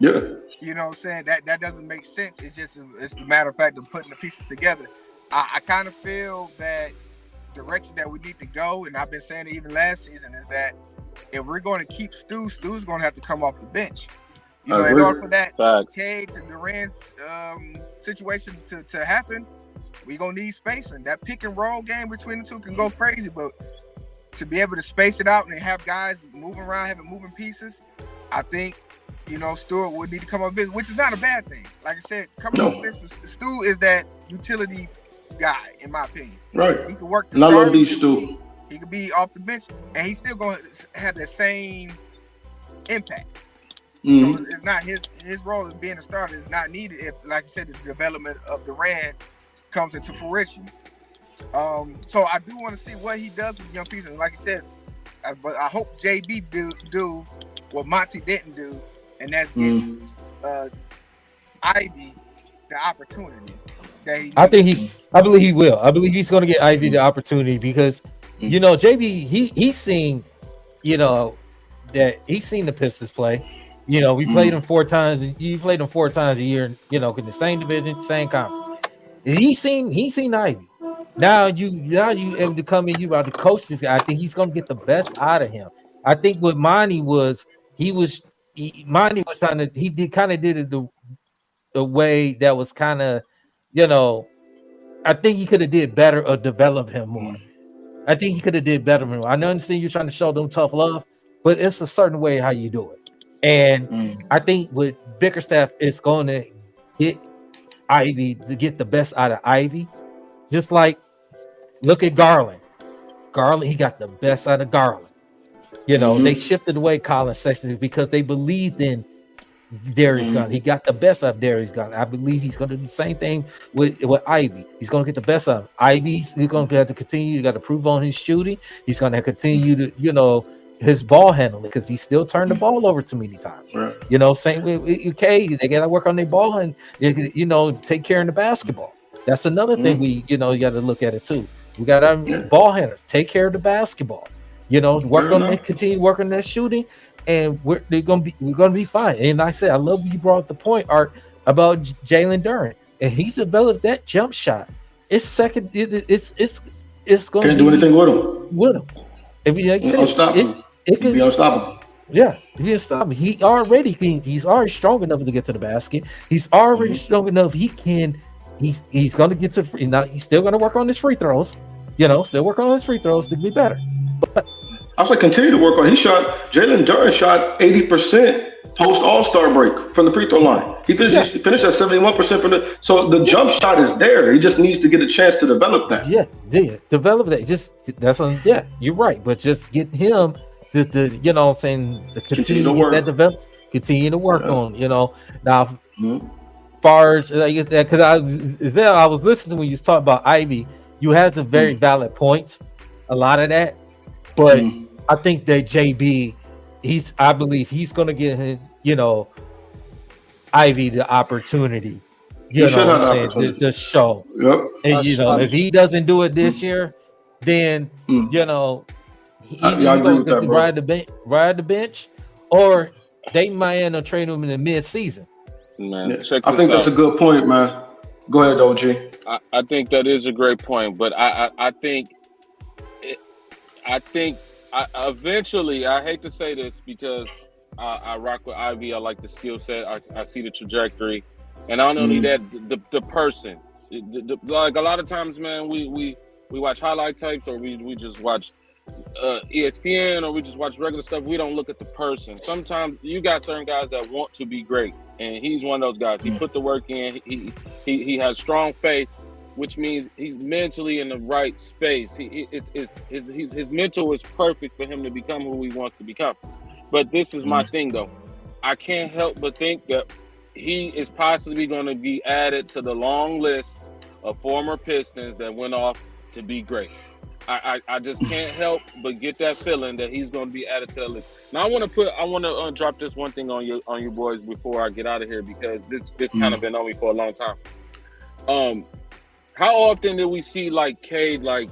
Yeah. You know what I'm saying? That doesn't make sense. It's a matter of fact of putting the pieces together. I kind of feel that direction that we need to go, and I've been saying it even last season, is that if we're going to keep Stu's going to have to come off the bench. In order for that Cade to Duran's situation to happen, we're going to need spacing. That pick and roll game between the two can go crazy, but to be able to space it out and have guys moving around, having moving pieces, I think, Stewart would need to come off the bench, which is not a bad thing. Like I said, coming off the bench, Stu is that utility guy, in my opinion. Right. He can work the stars. Love these Stu. He could be off the bench, and he's still going to have the same impact. Mm-hmm. So it's not his role as being a starter is not needed if, like I said, the development of Duran comes into fruition. So I do want to see what he does with young pieces. And like I said, but I hope JB do what Monty didn't do, and that's give Ivy the opportunity. I believe he will. I believe he's going to get Ivy the opportunity because, JB, he's seen, that he's seen the Pistons play. You know, we played them 4 times. You played them 4 times a year. You know, in the same division, same conference. He's seen Ivy. Now you able to come in. You about to coach this guy. I think he's gonna get the best out of him. I think what Monty was Monty was trying to. He did it the way that was kind of, you know. I think he could have did better or develop him more. I think he could have did better. I understand you're trying to show them tough love, but it's a certain way how you do it. And I think with Bickerstaff, it's going to get Ivy to get the best out of Ivy. Just like, look at Garland. Garland, he got the best out of Garland. You know, they shifted away Colin Sexton because they believed in Darius Garland. He got the best out of Darius Garland. I believe he's going to do the same thing with Ivy. He's going to get the best out of Ivy's. He's going to have to continue. You got to prove on his shooting. He's going to continue to, you know, his ball handling, because he still turned the ball over too many times. Right. You know, same with UK. They got to work on their ball and, you know, take care of the basketball. That's another thing you got to look at it too. We got our ball handlers take care of the basketball. You know, work on that, continue working that shooting, and we're gonna be fine. And I said, I love you brought up the point, Art, about Jalen Duren, and he's developed that jump shot. It's second. It's going to do anything with him. If you like it can be unstoppable. Yeah, he is stopping. He's already strong enough to get to the basket. He's already strong enough. He's going to get to free. Now he's still going to work on his free throws. You know, still work on his free throws to be better. But I was like, continue to work on. Jalen Duren shot 80% post All-Star break from the free throw line. He finished at 71% from the. So the jump shot is there. He just needs to get a chance to develop that. Yeah, develop that. You're right. But just get him to you know what I'm saying, to continue to get that develop, continue to work on, you know. Now, far as because I was listening when you was talking about Ivy, you had some very valid points, a lot of that, but I think that JB, I believe he's gonna get him, you know, Ivy the opportunity. You know what I'm saying? To show. Yep. And you know, if he doesn't do it this year, then you know, he's going to ride the bench, or they might end up trading him in the mid-season. Man, I think that's a good point, man. Go ahead, OG. I think that is a great point, but I think eventually, I hate to say this because I rock with Ivy. I like the skill set. I see the trajectory, and not only that, the person. Like a lot of times, man, we watch highlight tapes, or we just watch ESPN, or we just watch regular stuff. We don't look at the person. Sometimes you got certain guys that want to be great, and he's one of those guys. He put the work in. He has strong faith, which means he's mentally in the right space. His mental is perfect for him to become who he wants to become. But this is my thing, though. I can't help but think that he is possibly going to be added to the long list of former Pistons that went off to be great. I just can't help but get that feeling that he's going to be added to the list. Now I want to drop this one thing on you boys before I get out of here, because this kind of been on me for a long time. How often did we see like Cade like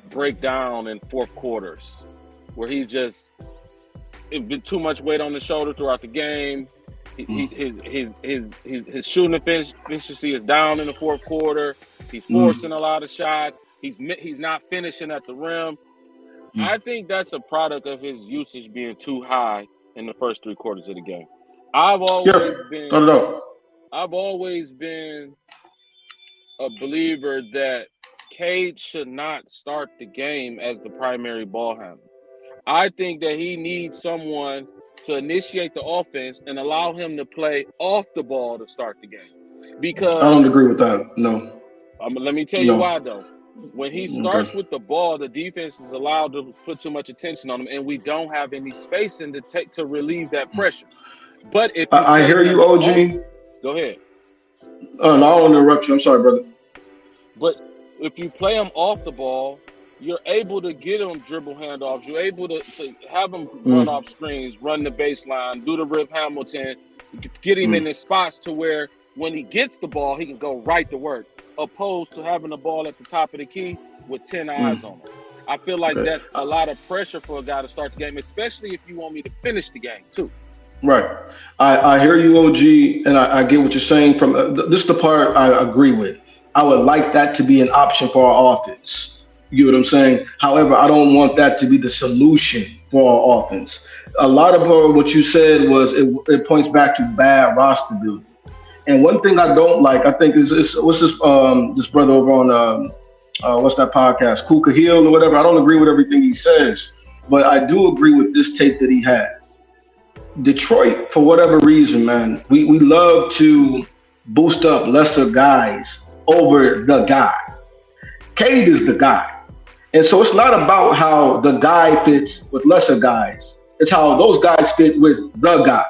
break down in fourth quarters, where he's just been too much weight on the shoulder throughout the game? His shooting efficiency is down in the fourth quarter. He's forcing a lot of shots. He's not finishing at the rim. I think that's a product of his usage being too high in the first 3 quarters of the game. I've always been a believer that Cade should not start the game as the primary ball handler. I think that he needs someone to initiate the offense and allow him to play off the ball to start the game. Because I don't agree with that. No. Let me tell you why, though. When he starts with the ball, the defense is allowed to put too much attention on him, and we don't have any spacing to relieve that pressure. But if I hear you, OG. Go ahead. No, I don't want to interrupt you. I'm sorry, brother. But if you play him off the ball, you're able to get him dribble handoffs. You're able to have him run off screens, run the baseline, do the Rip Hamilton, get him in the spots to where when he gets the ball, he can go right to work, opposed to having the ball at the top of the key with 10 eyes on him. I feel like that's a lot of pressure for a guy to start the game, especially if you want me to finish the game too. Right. I hear you, OG, and I get what you're saying. From this is the part I agree with. I would like that to be an option for our offense. You know what I'm saying? However, I don't want that to be the solution for our offense. A lot of what you said was it points back to bad roster building. And one thing I don't like, I think, is what's this brother over on what's that podcast, Kuka Hill or whatever. I don't agree with everything he says, but I do agree with this tape that he had. Detroit, for whatever reason, man, we love to boost up lesser guys over the guy. Cade is the guy. And so it's not about how the guy fits with lesser guys. It's how those guys fit with the guy.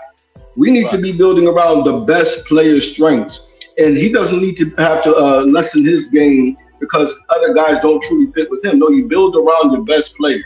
We need to be building around the best player's strengths. And he doesn't need to have to lessen his game because other guys don't truly fit with him. No, you build around your best player,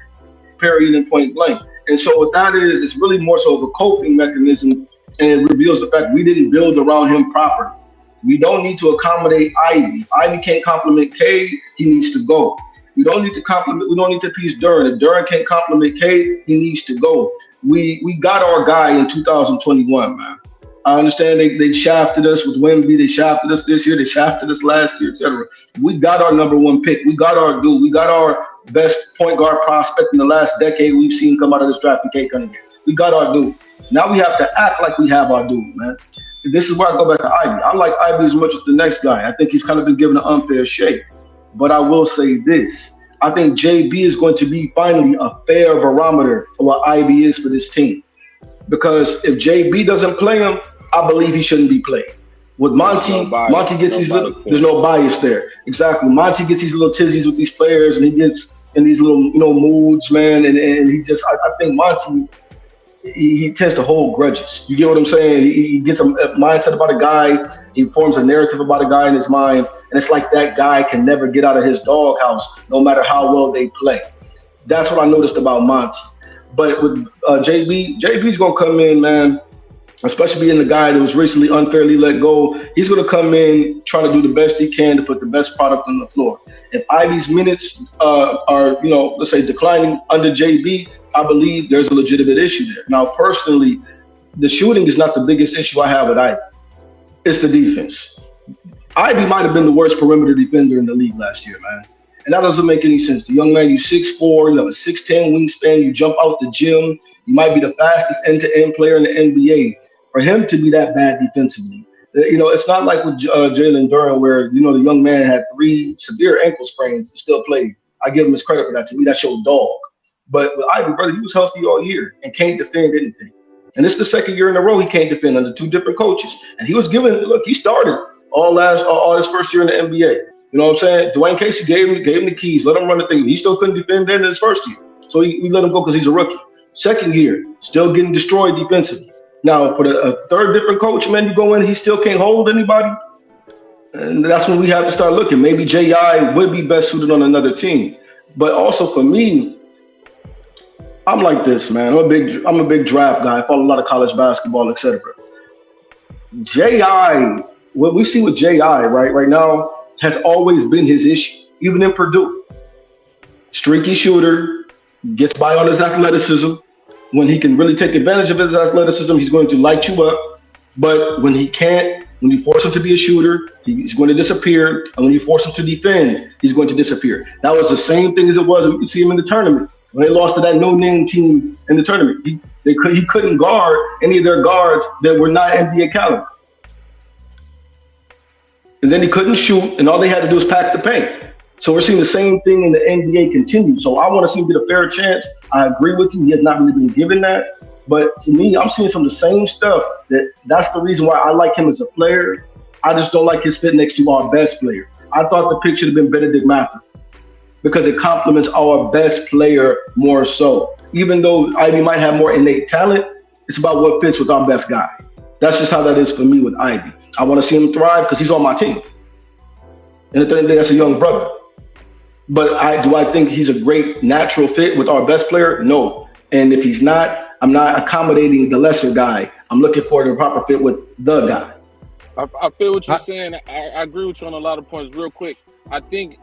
period, and point blank. And so what that is, it's really more so of a coping mechanism, and it reveals the fact we didn't build around him properly. We don't need to accommodate Ivy. If Ivy can't compliment Cade, he needs to go. We don't need to appease Duren. If Duren can't compliment Cade, he needs to go. We got our guy in 2021, man. I understand they shafted us with Wemby, they shafted us this year, they shafted us last year, etc. We got our number one pick. We got our dude. We got our best point guard prospect in the last decade we've seen come out of this draft in Cade Cunningham. We got our dude. Now we have to act like we have our dude, man. This is where I go back to Ivy. I like Ivy as much as the next guy. I think he's kind of been given an unfair shake. But I will say this. I think JB is going to be finally a fair barometer of what Ivy is for this team. Because if JB doesn't play him, I believe he shouldn't be played. With Monty, Monty gets these little, there's no bias there. Exactly. Monty gets these little tizzies with these players, and he gets in these little, moods, man. And he just, I think Monty, he tends to hold grudges. You get what I'm saying? He gets a mindset about a guy. He forms a narrative about a guy in his mind. And it's like that guy can never get out of his doghouse, no matter how well they play. That's what I noticed about Monty. But with JB's going to come in, man, especially being the guy that was recently unfairly let go. He's going to come in trying to do the best he can to put the best product on the floor. If Ivy's minutes are, let's say declining under JB, I believe there's a legitimate issue there. Now, personally, the shooting is not the biggest issue I have with Ivy. It's the defense. Ivy might have been the worst perimeter defender in the league last year, man. And that doesn't make any sense. The young man, you 6'4", you have a 6'10" wingspan, you jump out the gym, you might be the fastest end-to-end player in the NBA. For him to be that bad defensively, it's not like with Jalen Duren where, the young man had 3 severe ankle sprains and still played. I give him his credit for that. To me, that's your dog. But with Ivy, brother, he was healthy all year and can't defend anything. And this is the second year in a row he can't defend under 2 different coaches. And he was he started all his first year in the NBA. You know what I'm saying? Dwayne Casey gave him the keys, let him run the thing. He still couldn't defend in his first year. So we let him go because he's a rookie. Second year, still getting destroyed defensively. Now, for a third different coach, man, you go in, he still can't hold anybody. And that's when we have to start looking. Maybe J.I. would be best suited on another team. But also for me, I'm like this, man. I'm a big draft guy. I follow a lot of college basketball, etc. J.I., what we see with J.I. right now has always been his issue, even in Purdue. Streaky shooter, gets by on his athleticism. When he can really take advantage of his athleticism, he's going to light you up. But when he can't, when you force him to be a shooter, he's going to disappear. And when you force him to defend, he's going to disappear. That was the same thing as it was when you see him in the tournament. When they lost to that no-name team in the tournament, he couldn't guard any of their guards that were not NBA caliber. And then he couldn't shoot, and all they had to do was pack the paint. So we're seeing the same thing in the NBA continue. So I want to see him get a fair chance. I agree with you. He has not really been given that. But to me, I'm seeing some of the same stuff. That's the reason why I like him as a player. I just don't like his fit next to our best player. I thought the pick should have been Benedict Mather because it complements our best player more so. Even though Ivy might have more innate talent, it's about what fits with our best guy. That's just how that is for me with Ivy. I want to see him thrive because he's on my team. And at the end of the day, that's a young brother. But do I think he's a great natural fit with our best player? No. And if he's not, I'm not accommodating the lesser guy. I'm looking for the proper fit with the guy. I feel what you're saying. I agree with you on a lot of points. Real quick, I think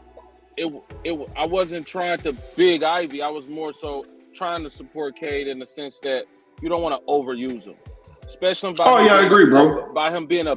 I wasn't trying to big Ivy. I was more so trying to support Cade in the sense that you don't want to overuse him. especially by I agree, bro. By him being a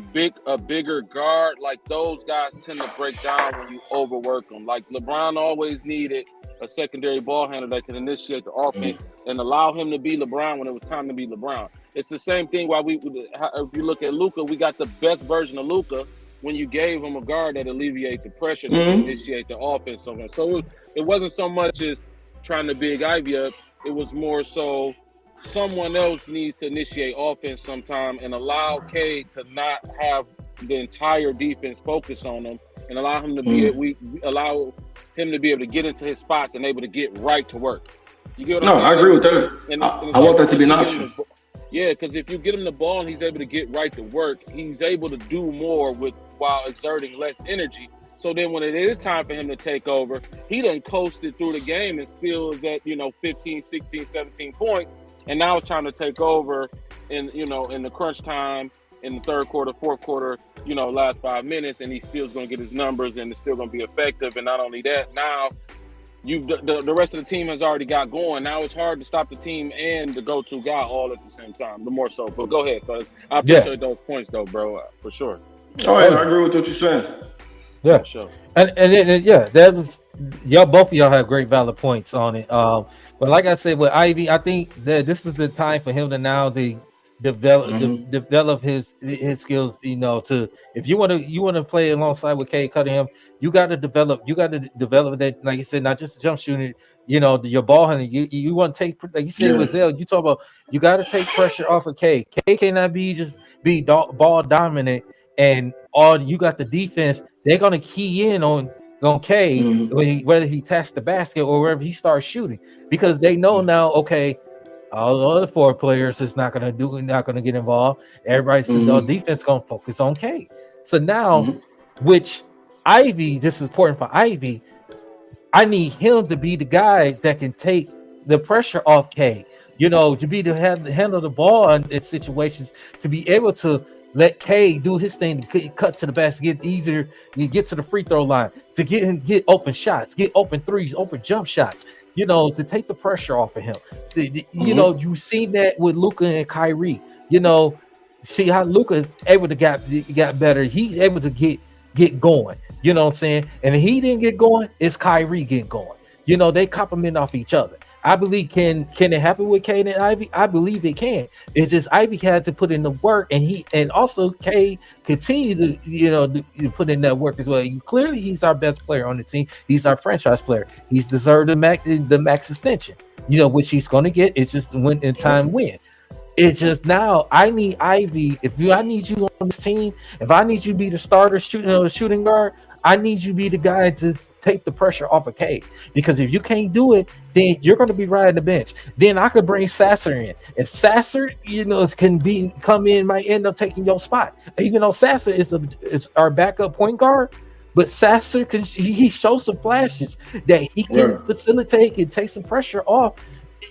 bigger guard, like those guys tend to break down when you overwork them. Like LeBron always needed a secondary ball handler that can initiate the offense and allow him to be LeBron when it was time to be LeBron. It's the same thing. If you look at Luka, we got the best version of Luka when you gave him a guard that alleviate the pressure to initiate the offense. So it wasn't so much as trying to big Ivy up. It was more so someone else needs to initiate offense sometime and allow K to not have the entire defense focus on him and allow him to be allow him to be able to get into his spots and able to get right to work. You get what I'm saying? I agree with that. I want that to be an option. Yeah, because if you get him the ball and he's able to get right to work, he's able to do more while exerting less energy. So then when it is time for him to take over, he done coasted through the game and still is at, 15, 16, 17 points. And now it's trying to take over in the crunch time in the third quarter, fourth quarter, last 5 minutes, and he still going to get his numbers and it's still going to be effective. And not only that, now the rest of the team has already got going. Now it's hard to stop the team and the go-to guy all at the same time, the more so. But go ahead, cuz I appreciate those points though, bro, for sure. Oh, yeah, I agree with what you're saying. Yeah, for sure. And that was both of y'all have great valid points on it. But like I said with Ivy, I think that this is the time for him to now develop his skills. To if you want to play alongside with K Cunningham, you got to develop that, like you said, not just jump shooting. Your ball handling. You want to take, like you said with Zell. You talk about you got to take pressure off of K. K cannot be ball dominant, and all you got the defense. They're gonna key in on K whether he taps the basket or wherever he starts shooting, because they know now. Okay, all the other 4 players is not gonna get involved. Everybody's the defense gonna focus on K. So now, which Ivy, this is important for Ivy. I need him to be the guy that can take the pressure off K. To be to handle the ball in situations, to be able to let K do his thing, to cut to the basket, get easier, you get to the free throw line, to get open shots, get open threes, open jump shots, to take the pressure off of him. You've seen that with Luka and Kyrie. See how Luka is able to got better. He's able to get going. You know what I'm saying? And if he didn't get going, it's Kyrie getting going. They complement off each other. I believe can it happen with K and Ivy? I believe it can. It's just Ivy had to put in the work, and also K continue to put in that work as well. Clearly, he's our best player on the team. He's our franchise player. He's deserved the max extension. Which he's going to get. It's just when in time when. It's just now I need Ivy. I need you on this team, if I need you to be the starter shooting guard, I need you to be the guy to take the pressure off of K. Because if you can't do it, then you're going to be riding the bench. Then I could bring Sasser in. If Sasser, come in, might end up taking your spot. Even though Sasser is our backup point guard, but Sasser he shows some flashes that he can facilitate and take some pressure off,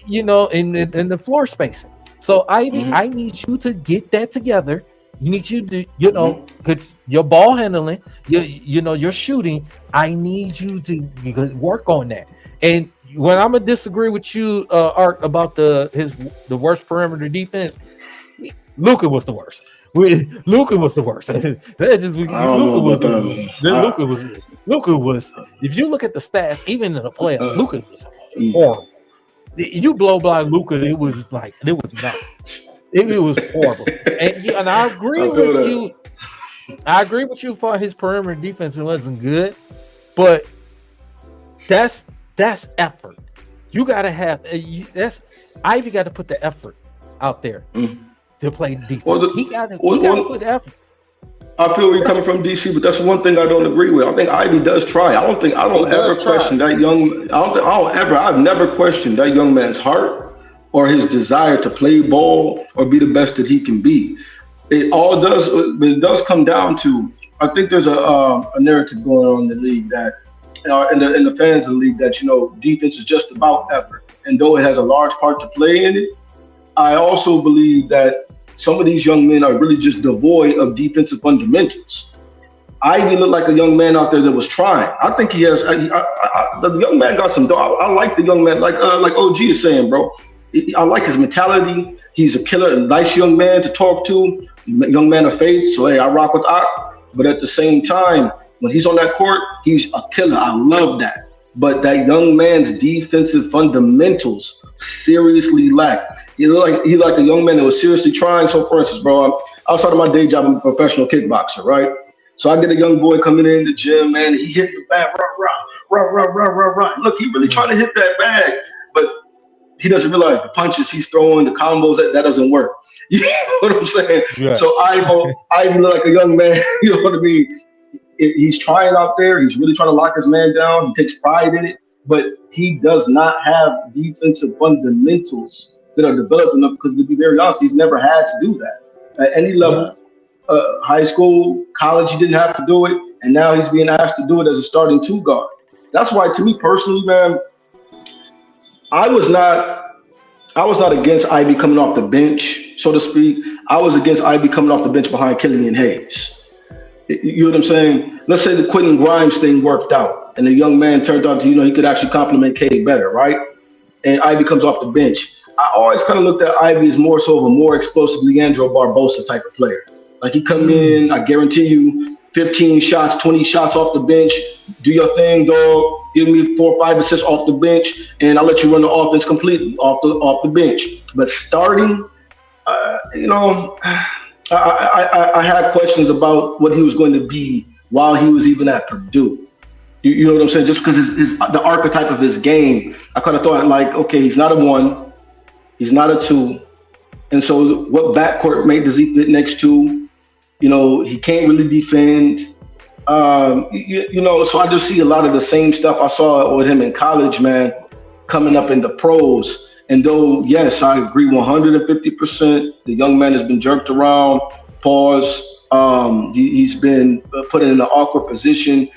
in the floor spacing. So Ivy, I need you to get that together. You need you to, your ball handling, your shooting. I need you to work on that. And when I'm gonna disagree with you, Art, about the worst perimeter defense, Luka was the worst. Luka was the worst. Luka was. If you look at the stats, even in the playoffs, Luka was horrible. You blow by Luka, it was nothing. It was horrible. And I agree with you. I agree with you for his perimeter defense. It wasn't good, but that's effort. You gotta have Ivy got to put the effort out there to play defense. He got to put the effort. I feel where you're coming from, DC, but that's one thing I don't agree with. I think Ivy does try. I've never questioned that young man's heart or his desire to play ball or be the best that he can be. It does come down to, I think there's a narrative going on in the league that, in the fans of the league, that, defense is just about effort. And though it has a large part to play in it, I also believe that some of these young men are really just devoid of defensive fundamentals. Ivy looked like a young man out there that was trying. I think he has. The young man got some. I like the young man, like OG is saying, bro. I like his mentality. He's a killer, a nice young man to talk to, young man of faith. So hey, I rock with Ak. But at the same time, when he's on that court, he's a killer. I love that. But that young man's defensive fundamentals seriously lack. He's like a young man that was seriously trying. So for instance, bro, outside of my day job, I'm a professional kickboxer, right? So I get a young boy coming in the gym, man. He hit the bag, rah. Look, he really trying to hit that bag, but he doesn't realize the punches he's throwing, the combos, that doesn't work. You know what I'm saying? Yeah. So Ivy look like a young man. You know what I mean? He's trying out there. He's really trying to lock his man down. He takes pride in it, but he does not have defensive fundamentals that are developed enough, because to be very honest, he's never had to do that at any level. High school, college, he didn't have to do it, and now he's being asked to do it as a starting two guard. That's why, to me personally, man, I was not against Ivy coming off the bench, so to speak. I was against Ivy coming off the bench behind Killian Hayes. You know what I'm saying? Let's say the Quentin Grimes thing worked out, and the young man turned out to, he could actually complement Cade better, right? And Ivy comes off the bench. I always kind of looked at Ivy as more so of a more explosive Leandro Barbosa type of player. Like, he come in, I guarantee you, 15 shots, 20 shots off the bench. Do your thing, dog. Give me 4 or 5 assists off the bench, and I'll let you run the offense completely off the bench. But starting, I had questions about what he was going to be while he was even at Purdue. You know what I'm saying? Just because the archetype of his game, I kind of thought, like, okay, he's not a 1, he's not a 2, and so what backcourt mate does he fit next to? He can't really defend. So I just see a lot of the same stuff I saw with him in college, man, coming up in the pros. And though, yes, I agree 150%, the young man has been jerked around, pause. He's been put in an awkward position,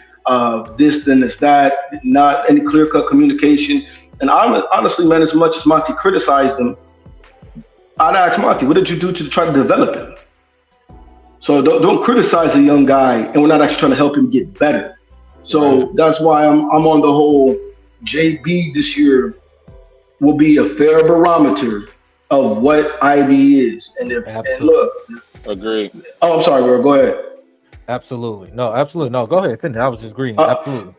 this, then it's that, not any clear-cut communication. And honestly, man, as much as Monty criticized him, I'd ask Monty, what did you do to try to develop him? So don't criticize a young guy, and we're not actually trying to help him get better. So that's why I'm on the whole JB this year will be a fair barometer of what Ivy is. And look. Agree. Oh, I'm sorry, bro. Go ahead. Absolutely. No, absolutely. No, go ahead. Finish. I was just agreeing. Absolutely.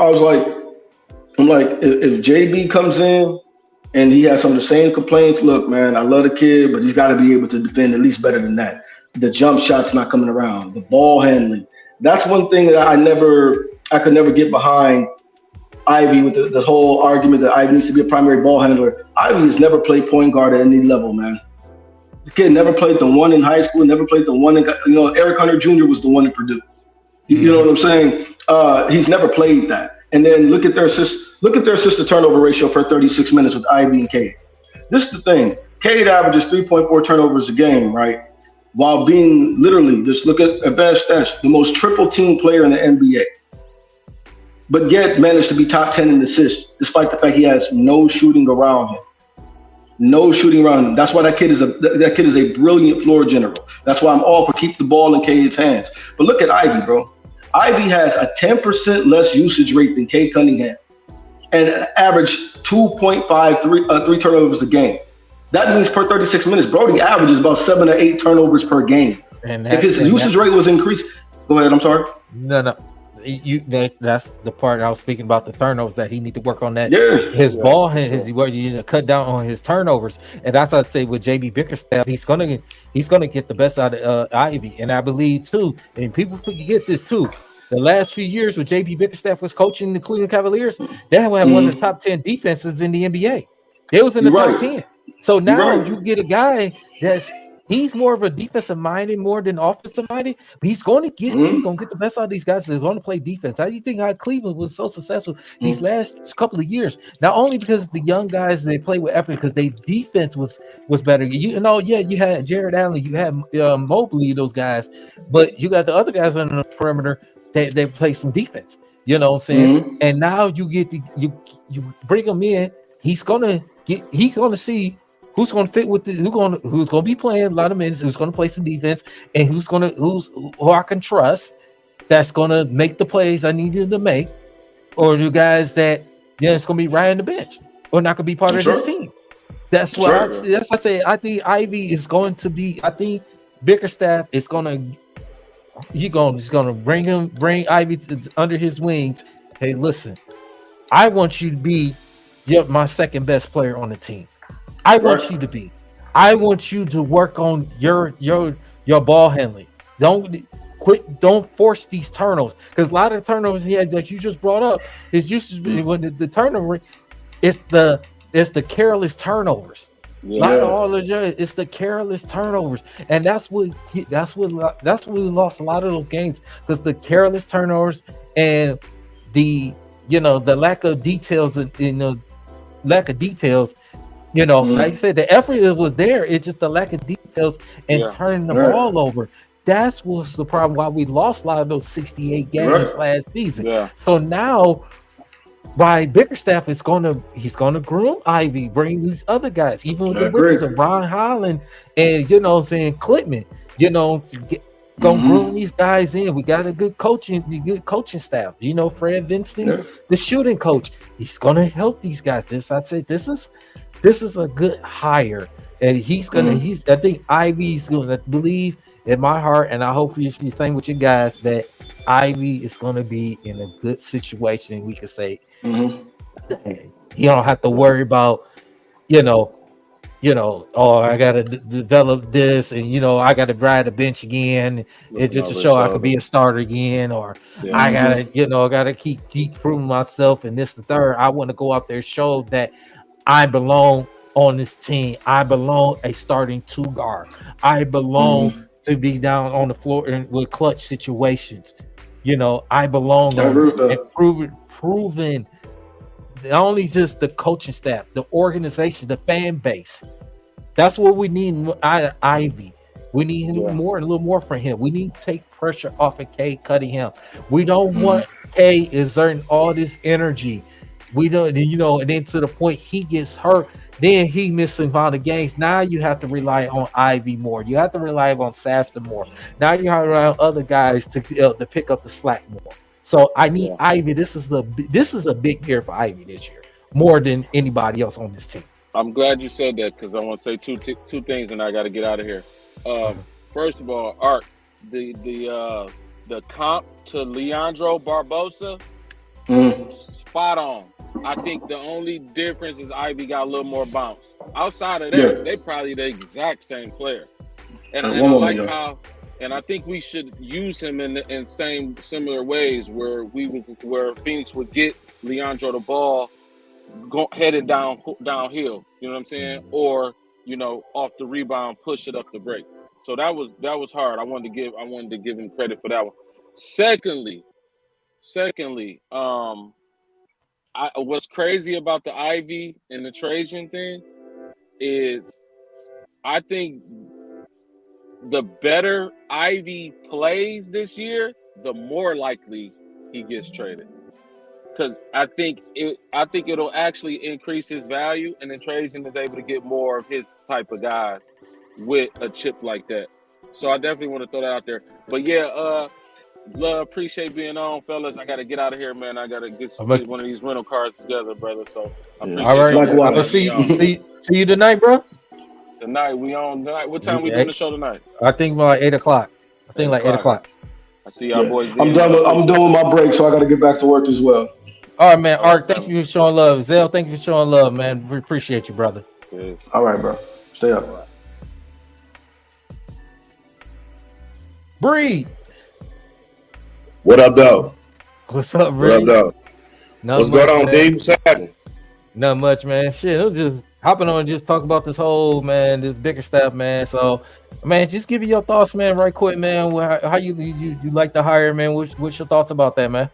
I'm like, if JB comes in and he has some of the same complaints, look, man, I love the kid, but he's got to be able to defend at least better than that. The jump shot's not coming around. The ball handling. That's one thing that I could never get behind Ivy, with the whole argument that Ivy needs to be a primary ball handler. Ivy has never played point guard at any level, man. The kid never played the 1 in high school, never played the 1 in, Eric Hunter Jr. was the 1 in Purdue. You know what I'm saying? He's never played that. And then look at their assist to turnover ratio per 36 minutes with Ivy and Cade. This is the thing. Cade averages 3.4 turnovers a game, right? While being literally, just look at advanced stats, the most triple team player in the NBA. But yet managed to be top 10 in assists, despite the fact he has no shooting around him. No shooting around him. That's why that kid is a brilliant floor general. That's why I'm all for keep the ball in Cade's hands. But look at Ivy, bro. Ivy has a 10% less usage rate than Cade Cunningham, and an average 2.5 three turnovers a game. That means per 36 minutes, Brody averages about 7 or 8 turnovers per game. And if his usage rate was increased, go ahead. I'm sorry. No. That's the part I was speaking about, the turnovers, that he need to work on that. Yeah. His ball, you cut down on his turnovers, and that's what I'd say with JB Bickerstaff. He's gonna get the best out of Ivy, and I believe too. And people forget this too. The last few years when JB Bickerstaff was coaching the Cleveland Cavaliers, they had one of the top 10 defenses in the NBA. They was in the top 10. So now you get a guy he's more of a defensive minded more than offensive minded. But he's going to get the best out of these guys. They're going to play defense. How do you think how Cleveland was so successful these last couple of years? Not only because the young guys, they play with effort, because their defense was better. You had Jared Allen, you had Mobley, those guys, but you got the other guys on the perimeter that they play some defense. You know what I'm saying? And now you get you bring him in. He's gonna see who's going to fit with who's going to be playing a lot of minutes, who's going to play some defense, and who I can trust that's going to make the plays I need him to make, or the guys that it's going to be right on the bench or not going to be part of this team. That's what I say. I think Ivy is going to be. I think Bickerstaff is gonna. He's gonna bring Ivy under his wings. Hey, listen, I want you to be my second best player on the team. I want you to be. I want you to work on your ball handling. Don't force these turnovers, because a lot of turnovers that you just brought up is used to be when the turnover. It's the careless turnovers. Not all of it's the careless turnovers, and that's what we lost a lot of those games, because the careless turnovers and the lack of details like I said, the effort was there. It's just the lack of details and turning the ball over. That's what's the problem why we lost a lot of those 68 games last season. So now, by Bickerstaff he's gonna groom Ivy, bring these other guys, even with the rookies of Ron Holland and Clipman, gonna groom these guys in. We got a good coaching staff. Fred Vincent, the shooting coach, he's gonna help these guys. This is a good hire, and I think Ivy's gonna believe in my heart, and I hope you're the same with you guys, that Ivy is gonna be in a good situation. We can say he don't have to worry about I gotta develop this, and I gotta ride the bench again, just to show I could be a starter again, or I gotta keep proving myself, and this the third. I want to go out there and show that I belong on this team. I belong a starting two guard. I belong to be down on the floor with clutch situations. I belong on proven not only just the coaching staff, the organization, the fan base. That's what we need out of Ivy. We need a little more from him. We need to take pressure off of K, cutting him. We don't want K exerting all this energy. We don't, and then to the point he gets hurt, then he misses amount of games. Now you have to rely on Ivy more. You have to rely on Sasson more. Now you have to rely on other guys to pick up the slack more. So I need Ivy. This is a big year for Ivy this year, more than anybody else on this team. I'm glad you said that, because I want to say two things, and I got to get out of here. First of all, Art, the comp to Leandro Barbosa, spot on. I think the only difference is Ivy got a little more bounce. Outside of that, they probably the exact same player. And I like how, and I think we should use him in similar ways, where Phoenix would get Leandro the ball headed downhill. You know what I'm saying? Or off the rebound, push it up the break. So that was hard. I wanted to give him credit for that one. Secondly, what's crazy about the Ivy and the Trajan thing is, I think the better Ivy plays this year, the more likely he gets traded. Because I think it'll actually increase his value, and then Trajan is able to get more of his type of guys with a chip like that. So I definitely want to throw that out there. But love, appreciate being on, fellas. I got to get out of here, man. I got to get one of these rental cars together, brother. So I appreciate all right. See you tonight, bro. Tonight we on tonight. What time we doing the show tonight? I think like 8 o'clock. I think like 8 o'clock. I see y'all boys. I'm done with my break, so I got to get back to work as well. All right, man. Art, thank you for showing love. Zell, thank you for showing love, man. We appreciate you, brother. Yes. All right, bro. Stay up. Breed. What up, though? What's up, Breed? What up, though? What's going on, D? What's happening? Not much, man. Shit, it was just hopping on and just talk about this this Bickerstaff, man. So, man, just give me your thoughts, man, right quick, man. How you like the hire, man? What's your thoughts about that, man?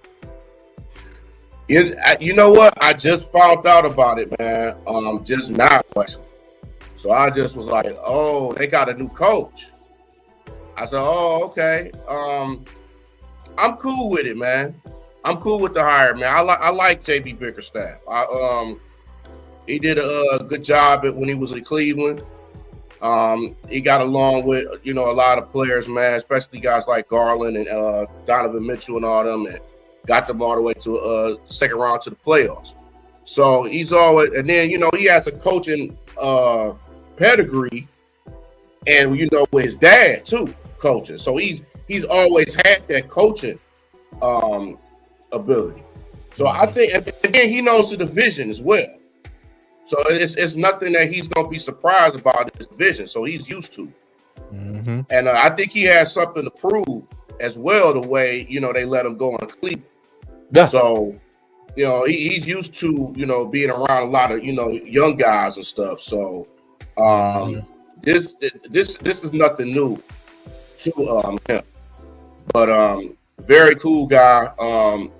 You know what? I just found out about it, man. Just now, so I just was like, oh, they got a new coach. I said, oh, okay. I'm cool with it, man. I'm cool with the hire, man. I like JB Bickerstaff. He did a good job when he was in Cleveland. He got along with a lot of players, man, especially guys like Garland and Donovan Mitchell and all them, and got them all the way to a second round to the playoffs. So he's always, and then he has a coaching pedigree, and with his dad too coaching. So he's always had that coaching ability. So I think, and then he knows the division as well. So it's nothing that he's gonna be surprised about this division. So he's used to. Mm-hmm. And I think he has something to prove as well, the way, they let him go in Cleveland. Yeah. So, he's used to, being around a lot of, young guys and stuff. So this is nothing new to him. But very cool guy,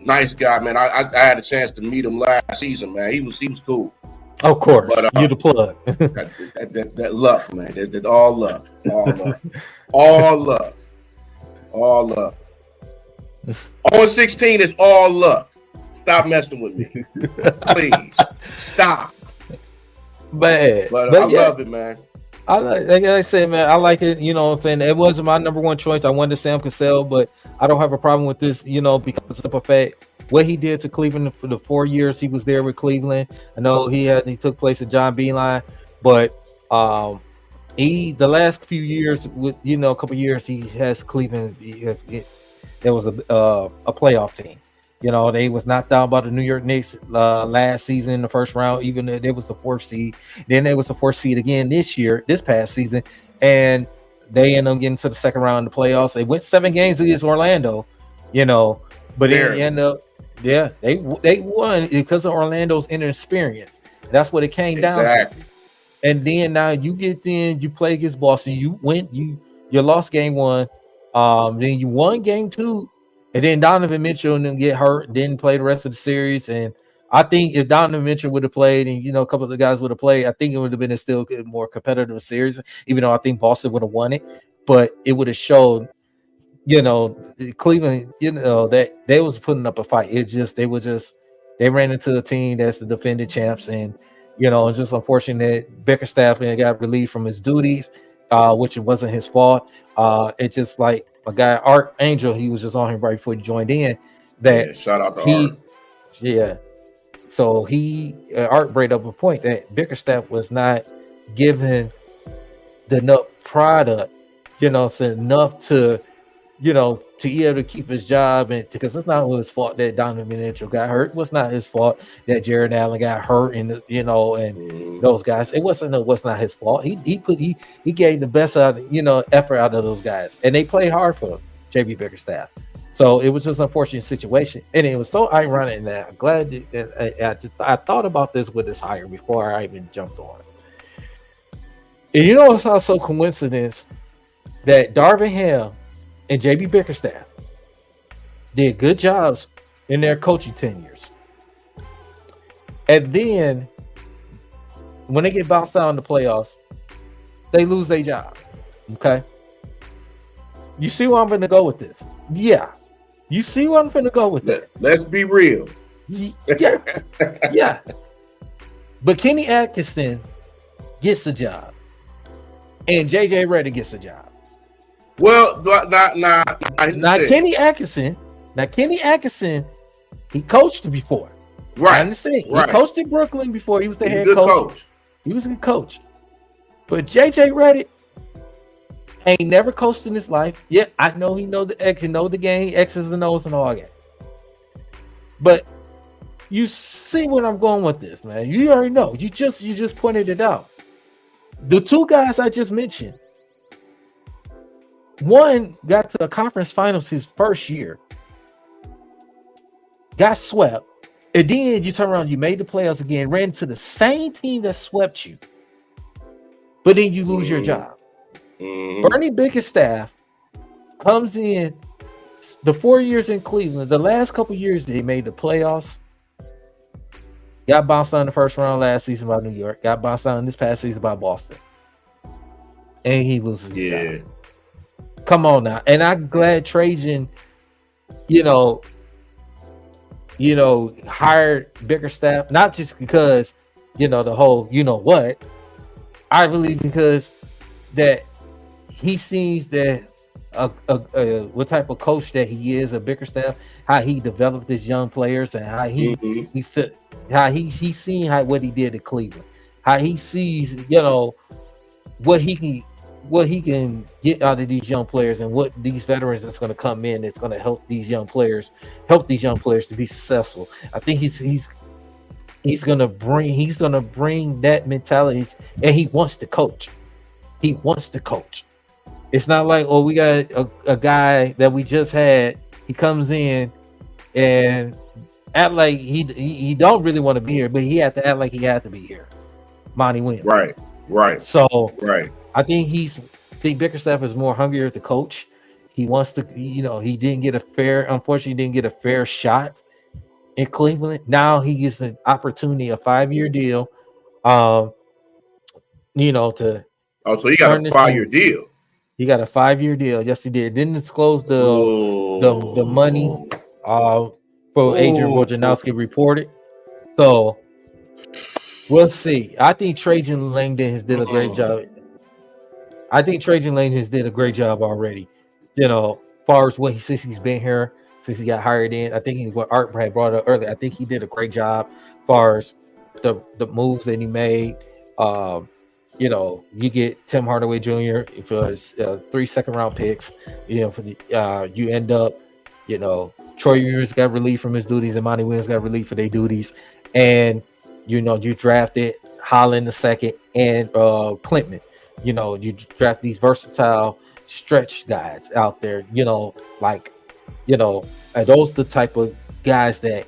nice guy, man. I had a chance to meet him last season, man. He was cool. Of course, but, you the plug. that luck, man. That's all luck. All luck. All luck. All luck. 0-16 is all luck. Stop messing with me. Please. Stop. But I love it, man. Like I said, man, I like it. You know what I'm saying? It wasn't my number one choice. I wanted Sam Cassell, but I don't have a problem with this, because of the fact what he did to Cleveland for the 4 years he was there with Cleveland. I know he took place at John Beeline, but the last few years with a couple years he has Cleveland. There was a playoff team. They was knocked down by the New York Knicks last season in the first round, even though there was the 4th seed. Then there was the 4th seed again this past season, and they ended up getting to the second round of the playoffs. They went 7 games against Orlando, but they end up, they won because of Orlando's inexperience. That's what it came down to. And then now you play against Boston, you lost game 1, then you won game 2. And then Donovan Mitchell didn't get hurt, didn't play the rest of the series. And I think if Donovan Mitchell would have played and, a couple of the guys would have played, I think it would have been a still more competitive series, even though I think Boston would have won it. But it would have showed, Cleveland, that they was putting up a fight. They ran into a team that's the defending champs. And, it's just unfortunate that Bickerstaff got relieved from his duties, which it wasn't his fault. It's just like, a guy, Art Angel, he was just on here right before he joined in. Shout out to Art. Yeah. So Art brought up a point that Bickerstaff was not given the enough product, enough to, to be able to keep his job, and because it's not his fault that Donovan Mitchell got hurt. It was not his fault that Jared Allen got hurt, and those guys. It was not his fault. He gave the best out, effort out of those guys, and they played hard for JB Bickerstaff. So it was just an unfortunate situation, and it was so ironic that I'm glad I thought about this with this hire before I even jumped on. And it's also coincidence that Darvin Ham and JB Bickerstaff did good jobs in their coaching tenures. And then when they get bounced out in the playoffs, they lose their job. Okay. You see where I'm going to go with this? Yeah. You see where I'm going to go with that? Let's be real. Yeah. Yeah. But Kenny Atkinson gets a job. And JJ Redick gets a job. Well, not Kenny Atkinson. Now, Kenny Atkinson, he coached before. Right. I understand. Right. He coached in Brooklyn before. He was the head coach. He was a good coach. But JJ Redick ain't never coached in his life. Yeah, I know he know the X, he know the game, X's and O's and all that. But you see where I'm going with this, man. You already know. You just pointed it out. The 2 guys I just mentioned, one got to the conference finals his first year, got swept, and then you turn around, you made the playoffs again, ran to the same team that swept you, but then you lose your job. Bernie Bickerstaff comes in the 4 years in Cleveland. The last couple years they made the playoffs, got bounced out in the first round last season by New York, got bounced out in this past season by Boston, and he loses his job. Come on now. And I'm glad Trajan, hired Bickerstaff, not just because, the whole, what, I believe because that he sees that what type of coach that he is, a Bickerstaff, how he developed his young players and how he fit, how he's seen what he did at Cleveland, how he sees, what he can get out of these young players and what these veterans that's going to come in that's going to help these young players to be successful. I think he's gonna bring that mentality, and he wants to coach. He wants to coach. It's not like, oh, we got a guy that we just had. He comes in and act like he don't really want to be here, but he had to act like he had to be here. Monty Williams. Right. So Right. I think Bickerstaff is more hungrier to coach. He wants to, he didn't get a fair shot in Cleveland. Now he gets an opportunity, a 5-year deal. To so he got a 5-year deal. He got a 5-year deal. Yes, he did. Didn't disclose the money for Adrian Wojnarowski reported. So we'll see. I think Trajan Langdon has did a great job. I think Trajan Langdon has did a great job already. As far as since he's been here, since he got hired in, I think what Art had brought up earlier. I think he did a great job as far as the moves that he made. You get Tim Hardaway Jr. for 3 second-round picks. You end up, Troy Rivers got relief from his duties, and Monty Williams got relief for their duties, and you drafted Holland II and Klintman. You draft these versatile stretch guys out there. Are those the type of guys that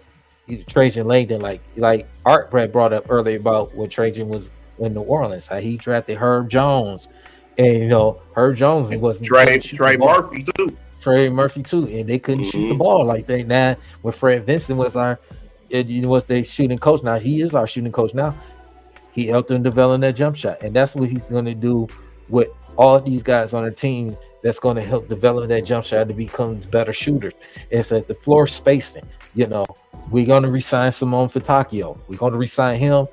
Trajan Langdon, like Art Brad brought up earlier about what Trajan was in New Orleans, how he drafted Herb Jones, and Herb Jones, he wasn't Trey Murphy too, and they couldn't shoot the ball like they now. When Fred Vincent was was their shooting coach, now he is our shooting coach now. He helped them develop that jump shot, and that's what he's going to do with all these guys on the team. That's going to help develop that jump shot to become better shooters. It's at the floor spacing. We're going to resign Simone Fitakio. We're going to resign him.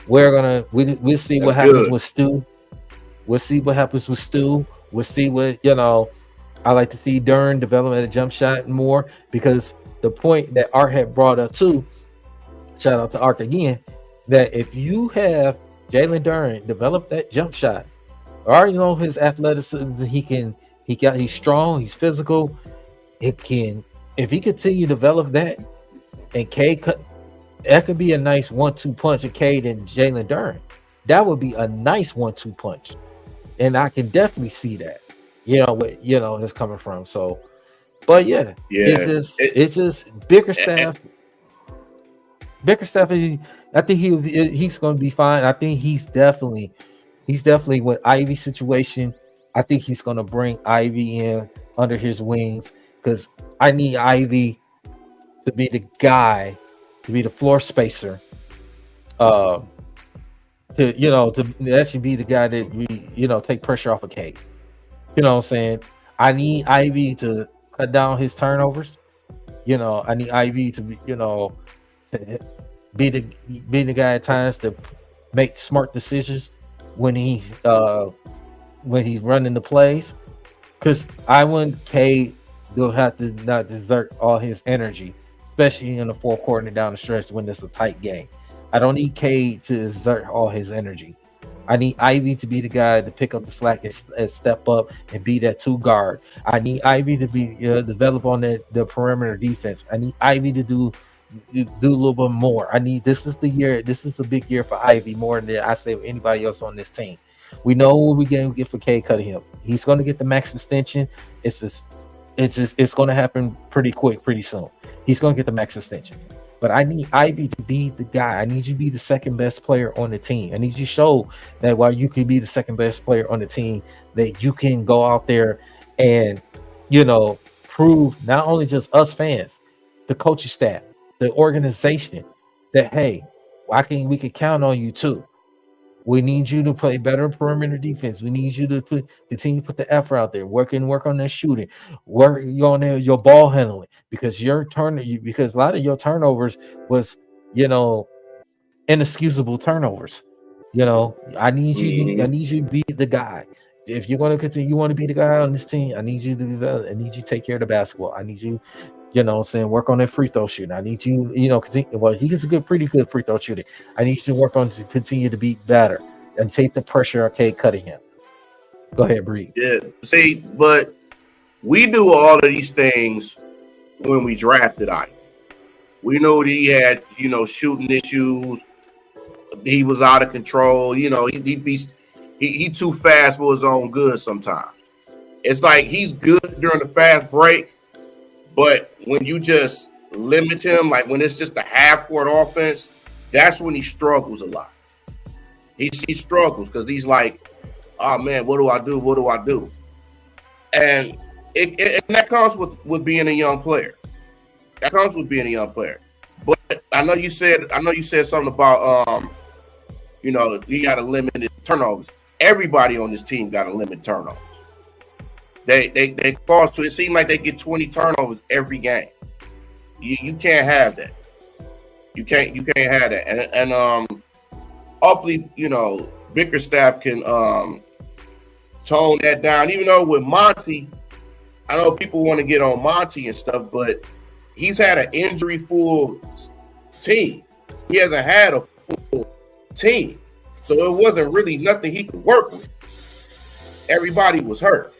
We'll see what happens with Stu. We'll see what happens with Stu. We'll see what I like to see Duren developing a jump shot more, because the point that Art had brought up too. Shout out to Art again. That if you have Jalen Duren develop that jump shot, I already know his athleticism. He's strong. He's physical. If he continue to develop that, and that could be a nice 1-2 punch of Cade and Jalen Duren. That would be a nice 1-2 punch, and I can definitely see that. It's coming from. So, but it's just Bickerstaff. Bickerstaff is. I think he's going to be fine. I think he's definitely with Ivy situation. I think he's going to bring Ivy in under his wings, because I need Ivy to be the guy, to be the floor spacer, to actually be the guy that we take pressure off of Cade. You know what I'm saying? I need Ivy to cut down his turnovers. I need Ivy to be to be the guy at times to make smart decisions when he's running the plays. Because I want Cade to have to not desert all his energy, especially in the fourth quarter and down the stretch when it's a tight game. I don't need Cade to exert all his energy. I need Ivy to be the guy to pick up the slack and step up and be that 2 guard. I need Ivy to be develop on the perimeter defense. I need Ivy to do a little bit more. This is a big year for Ivy, more than I say with anybody else on this team. We know what we're going to get for Cade Cunningham. He's going to get the max extension. It's going to happen pretty quick, pretty soon. He's going to get the max extension. But I need Ivy to be the guy. I need you to be the second best player on the team. I need you to show that while you can be the second best player on the team, that you can go out there and, prove not only just us fans, the coaching staff, the organization, that, hey, we can count on you too. We need you to play better perimeter defense. We need you to continue to put the effort out there. Work on that shooting. Work on your ball handling, because because a lot of your turnovers was, inexcusable turnovers. I need you to be the guy. If you're going to continue, you want to be the guy on this team, I need you to develop. I need you to take care of the basketball. I need you You know what I'm saying? Work on that free throw shooting. I need you, he gets pretty good free throw shooting. I need you to work on to continue to be better and take the pressure of Cade Cunningham. Go ahead, Bree. Yeah. See, but we do all of these things when we drafted Ike. We know that he had, shooting issues. He was out of control. He too fast for his own good sometimes. It's like he's good during the fast break, but when you just limit him, like when it's just a half-court offense, that's when he struggles a lot. He struggles because he's like, oh, man, what do I do? What do I do? And that comes with being a young player. That comes with being a young player. But I know you said something about he got to limit his turnovers. Everybody on this team got to limit turnovers. They cause to it seems like they get 20 turnovers every game. You can't have that. You can't have that. And hopefully, Bickerstaff can tone that down. Even though with Monty, I know people want to get on Monty and stuff, but he's had an injury-full team. He hasn't had a full team. So it wasn't really nothing he could work with. Everybody was hurt.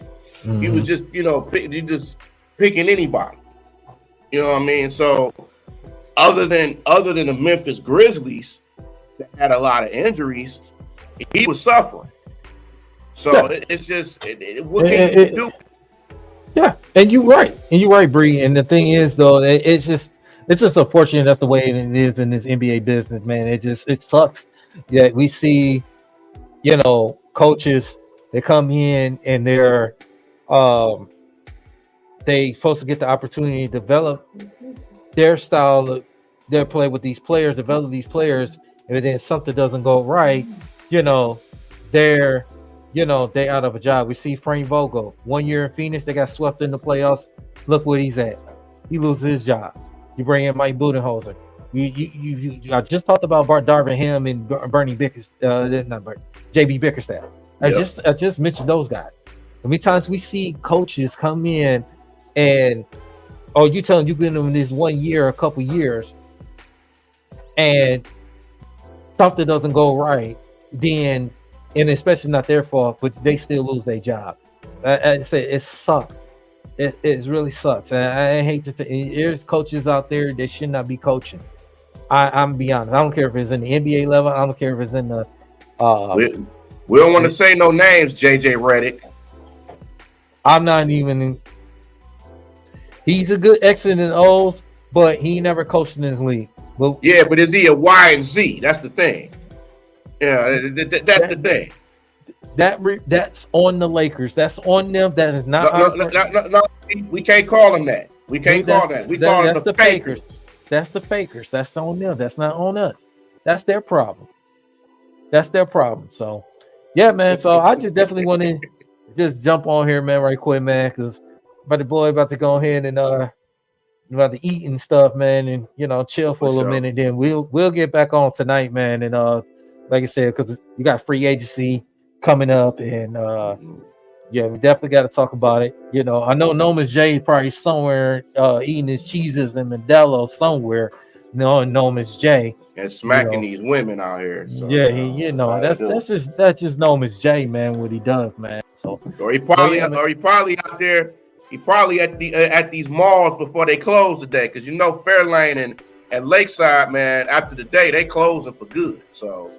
Mm-hmm. He was just, just picking anybody. You know what I mean? So other than the Memphis Grizzlies that had a lot of injuries, he was suffering. So it's just what can you do? Yeah, and you're right, Bree. And the thing is, though, it's just unfortunate that's the way it is in this NBA business, man. It sucks that we see, coaches that come in and they're they supposed to get the opportunity to develop their style, their play with these players, develop these players, and then something doesn't go right, they're they out of a job. We see Frank Vogel 1 year in Phoenix, they got swept in the playoffs. Look what he's at. He loses his job. You bring in Mike Budenholzer. I just talked about Darvin Ham and JB Bickerstaff. I just mentioned those guys. How many times we see coaches come in and you tell them you've been in this 1 year, a couple years, and something doesn't go right, then, and especially not their fault, but they still lose their job. I say it sucks. It really sucks. And I hate to say, there's coaches out there that should not be coaching. I'm be honest. I don't care if it's in the NBA level. I don't care if it's in the. We don't want to say no names, JJ Redick. I'm not even. He's a good X and O's, but he never coached in this league. But is he a Y and Z? That's the thing. Yeah, that's the thing. That's on the Lakers. That's on them. That is not. No. We can't call them that. We can't call that. We call them the fakers. That's the fakers. That's on them. That's not on us. That's their problem. So, yeah, man. So I just definitely want to just jump on here, man, right quick, man, because the boy about to go ahead and about to eat and stuff, man, and chill for a little minute. Then we'll get back on tonight, man, and like I said, because you got free agency coming up, and we definitely got to talk about it. I know Noma's J probably somewhere eating his cheeses in Modelo somewhere. Noma's J and smacking these women out here. So, that's just Noma's J, man. What he does, man. So or he probably out there. He probably at these malls before they close today, because Fairlane and Lakeside, man. After the day, they closing for good. So.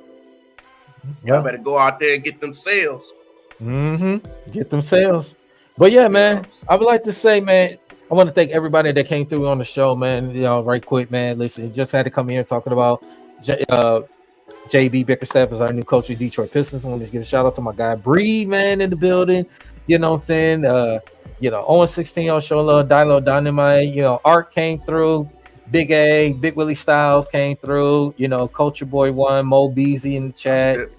Y'all better go out there and get them sales. Get them sales. But yeah, man, I would like to say, man, I want to thank everybody that came through on the show, man. Right quick, man. Listen, just had to come here talking about JB Bickerstaff as our new coach of Detroit Pistons. I want to give a shout out to my guy Bree, man, in the building. You know what I'm saying? 0-16 on show love, Dilo Dynamite. Art came through. Big A, Big Willie Styles came through. Culture Boy 1, Mo Beasy in the chat.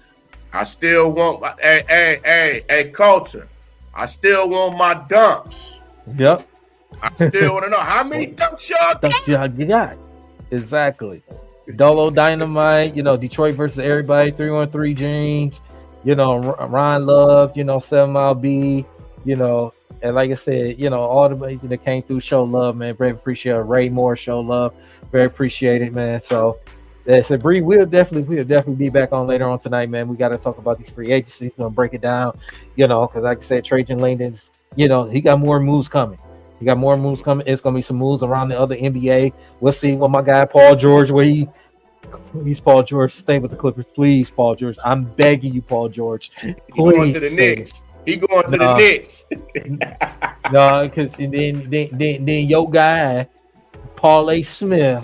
I still want hey, Culture. I still want my dunks. Yep. I still want to know how many dunks y'all got. Exactly. Dolo Dynamite, Detroit versus everybody, 313 Dreams, Ron Love, 7 Mile B, you know, and like I said, you know, all the people that came through, show love, man. Very appreciate it. Ray Moore, show love, very appreciate it, man. So that's it. Bree, we'll definitely be back on later on tonight, man. We got to talk about these free agencies, gonna break it down, you know, because like I said, Trajan Langdon's, you know, he got more moves coming. He got more moves coming. It's gonna be some moves around the other NBA. We'll see what my guy Paul George, where he's Paul George, stay with the Clippers, please, Paul George. I'm begging you, Paul George. He going to the Knicks. He going to the Knicks. No, because then your guy, Paul A. Smith.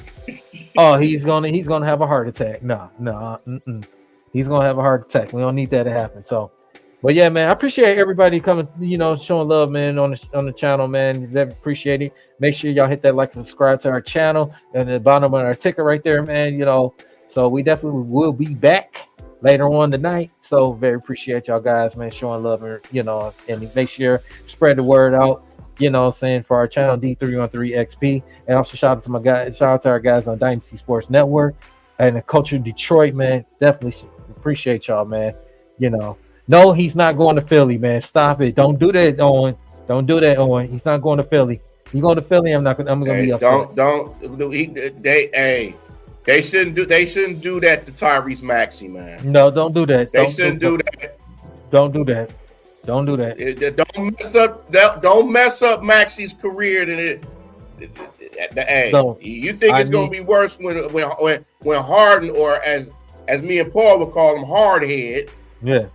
Oh, he's gonna have a heart attack. No. He's gonna have a heart attack. We don't need that to happen. So, but yeah, man, I appreciate everybody coming, you know, showing love, man, on the channel, man. Appreciate it. Make sure y'all hit that like and subscribe to our channel and the bottom of our ticker right there, man. You know, so we definitely will be back later on tonight. So very appreciate y'all guys, man, showing love, and you know, and make sure spread the word out. You know, saying for our channel D313XP, and also shout out to our guys on Dynasty Sports Network and the Culture Detroit, man. Definitely appreciate y'all, man. You know, no, he's not going to Philly, man. Stop it! Don't do that, Owen. Don't do that, Owen. He's not going to Philly. You going to Philly? I'm gonna be upset. They shouldn't do that to Tyrese Maxey, man. No, don't do that. They shouldn't do that. Don't do that. Don't do that. Don't mess up Maxey's career. You think it's gonna be worse when Harden, or as me and Paul would call him, hardhead. Yeah.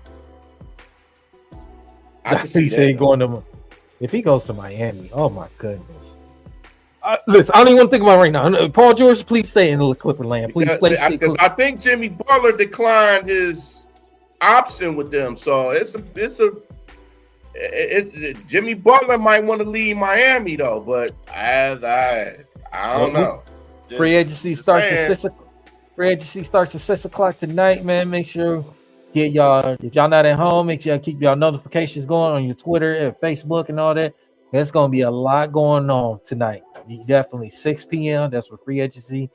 I can see that. Going to, if he goes to Miami, oh my goodness. Listen, I don't even want to think about it right now. Paul George, please stay in the Clipper land. Please, I think Jimmy Butler declined his option with them, so it's Jimmy Butler might want to leave Miami though, but I don't know. Free agency starts at 6 o'clock. Free agency starts at 6 o'clock tonight, man. Make sure get y'all, if y'all not at home, make sure y'all keep y'all notifications going on your Twitter and Facebook and all that. There's gonna be a lot going on tonight. Definitely 6 p.m. That's where free agency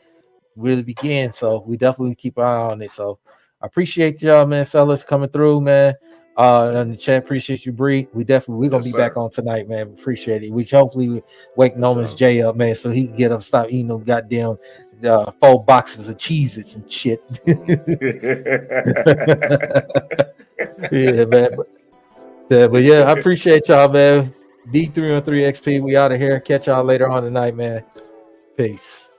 really begins. So we definitely keep an eye on it. So I appreciate y'all, man, fellas, coming through, man. In the chat, appreciate you, Bree. We're gonna be back on tonight, man. Appreciate it. We hopefully wake Nolan's J up, man, so he can get up, stop eating those goddamn 4 boxes of Cheez-Its and shit. Yeah, man. But yeah, I appreciate y'all, man. D313XP, we out of here. Catch y'all later on tonight, man. Peace.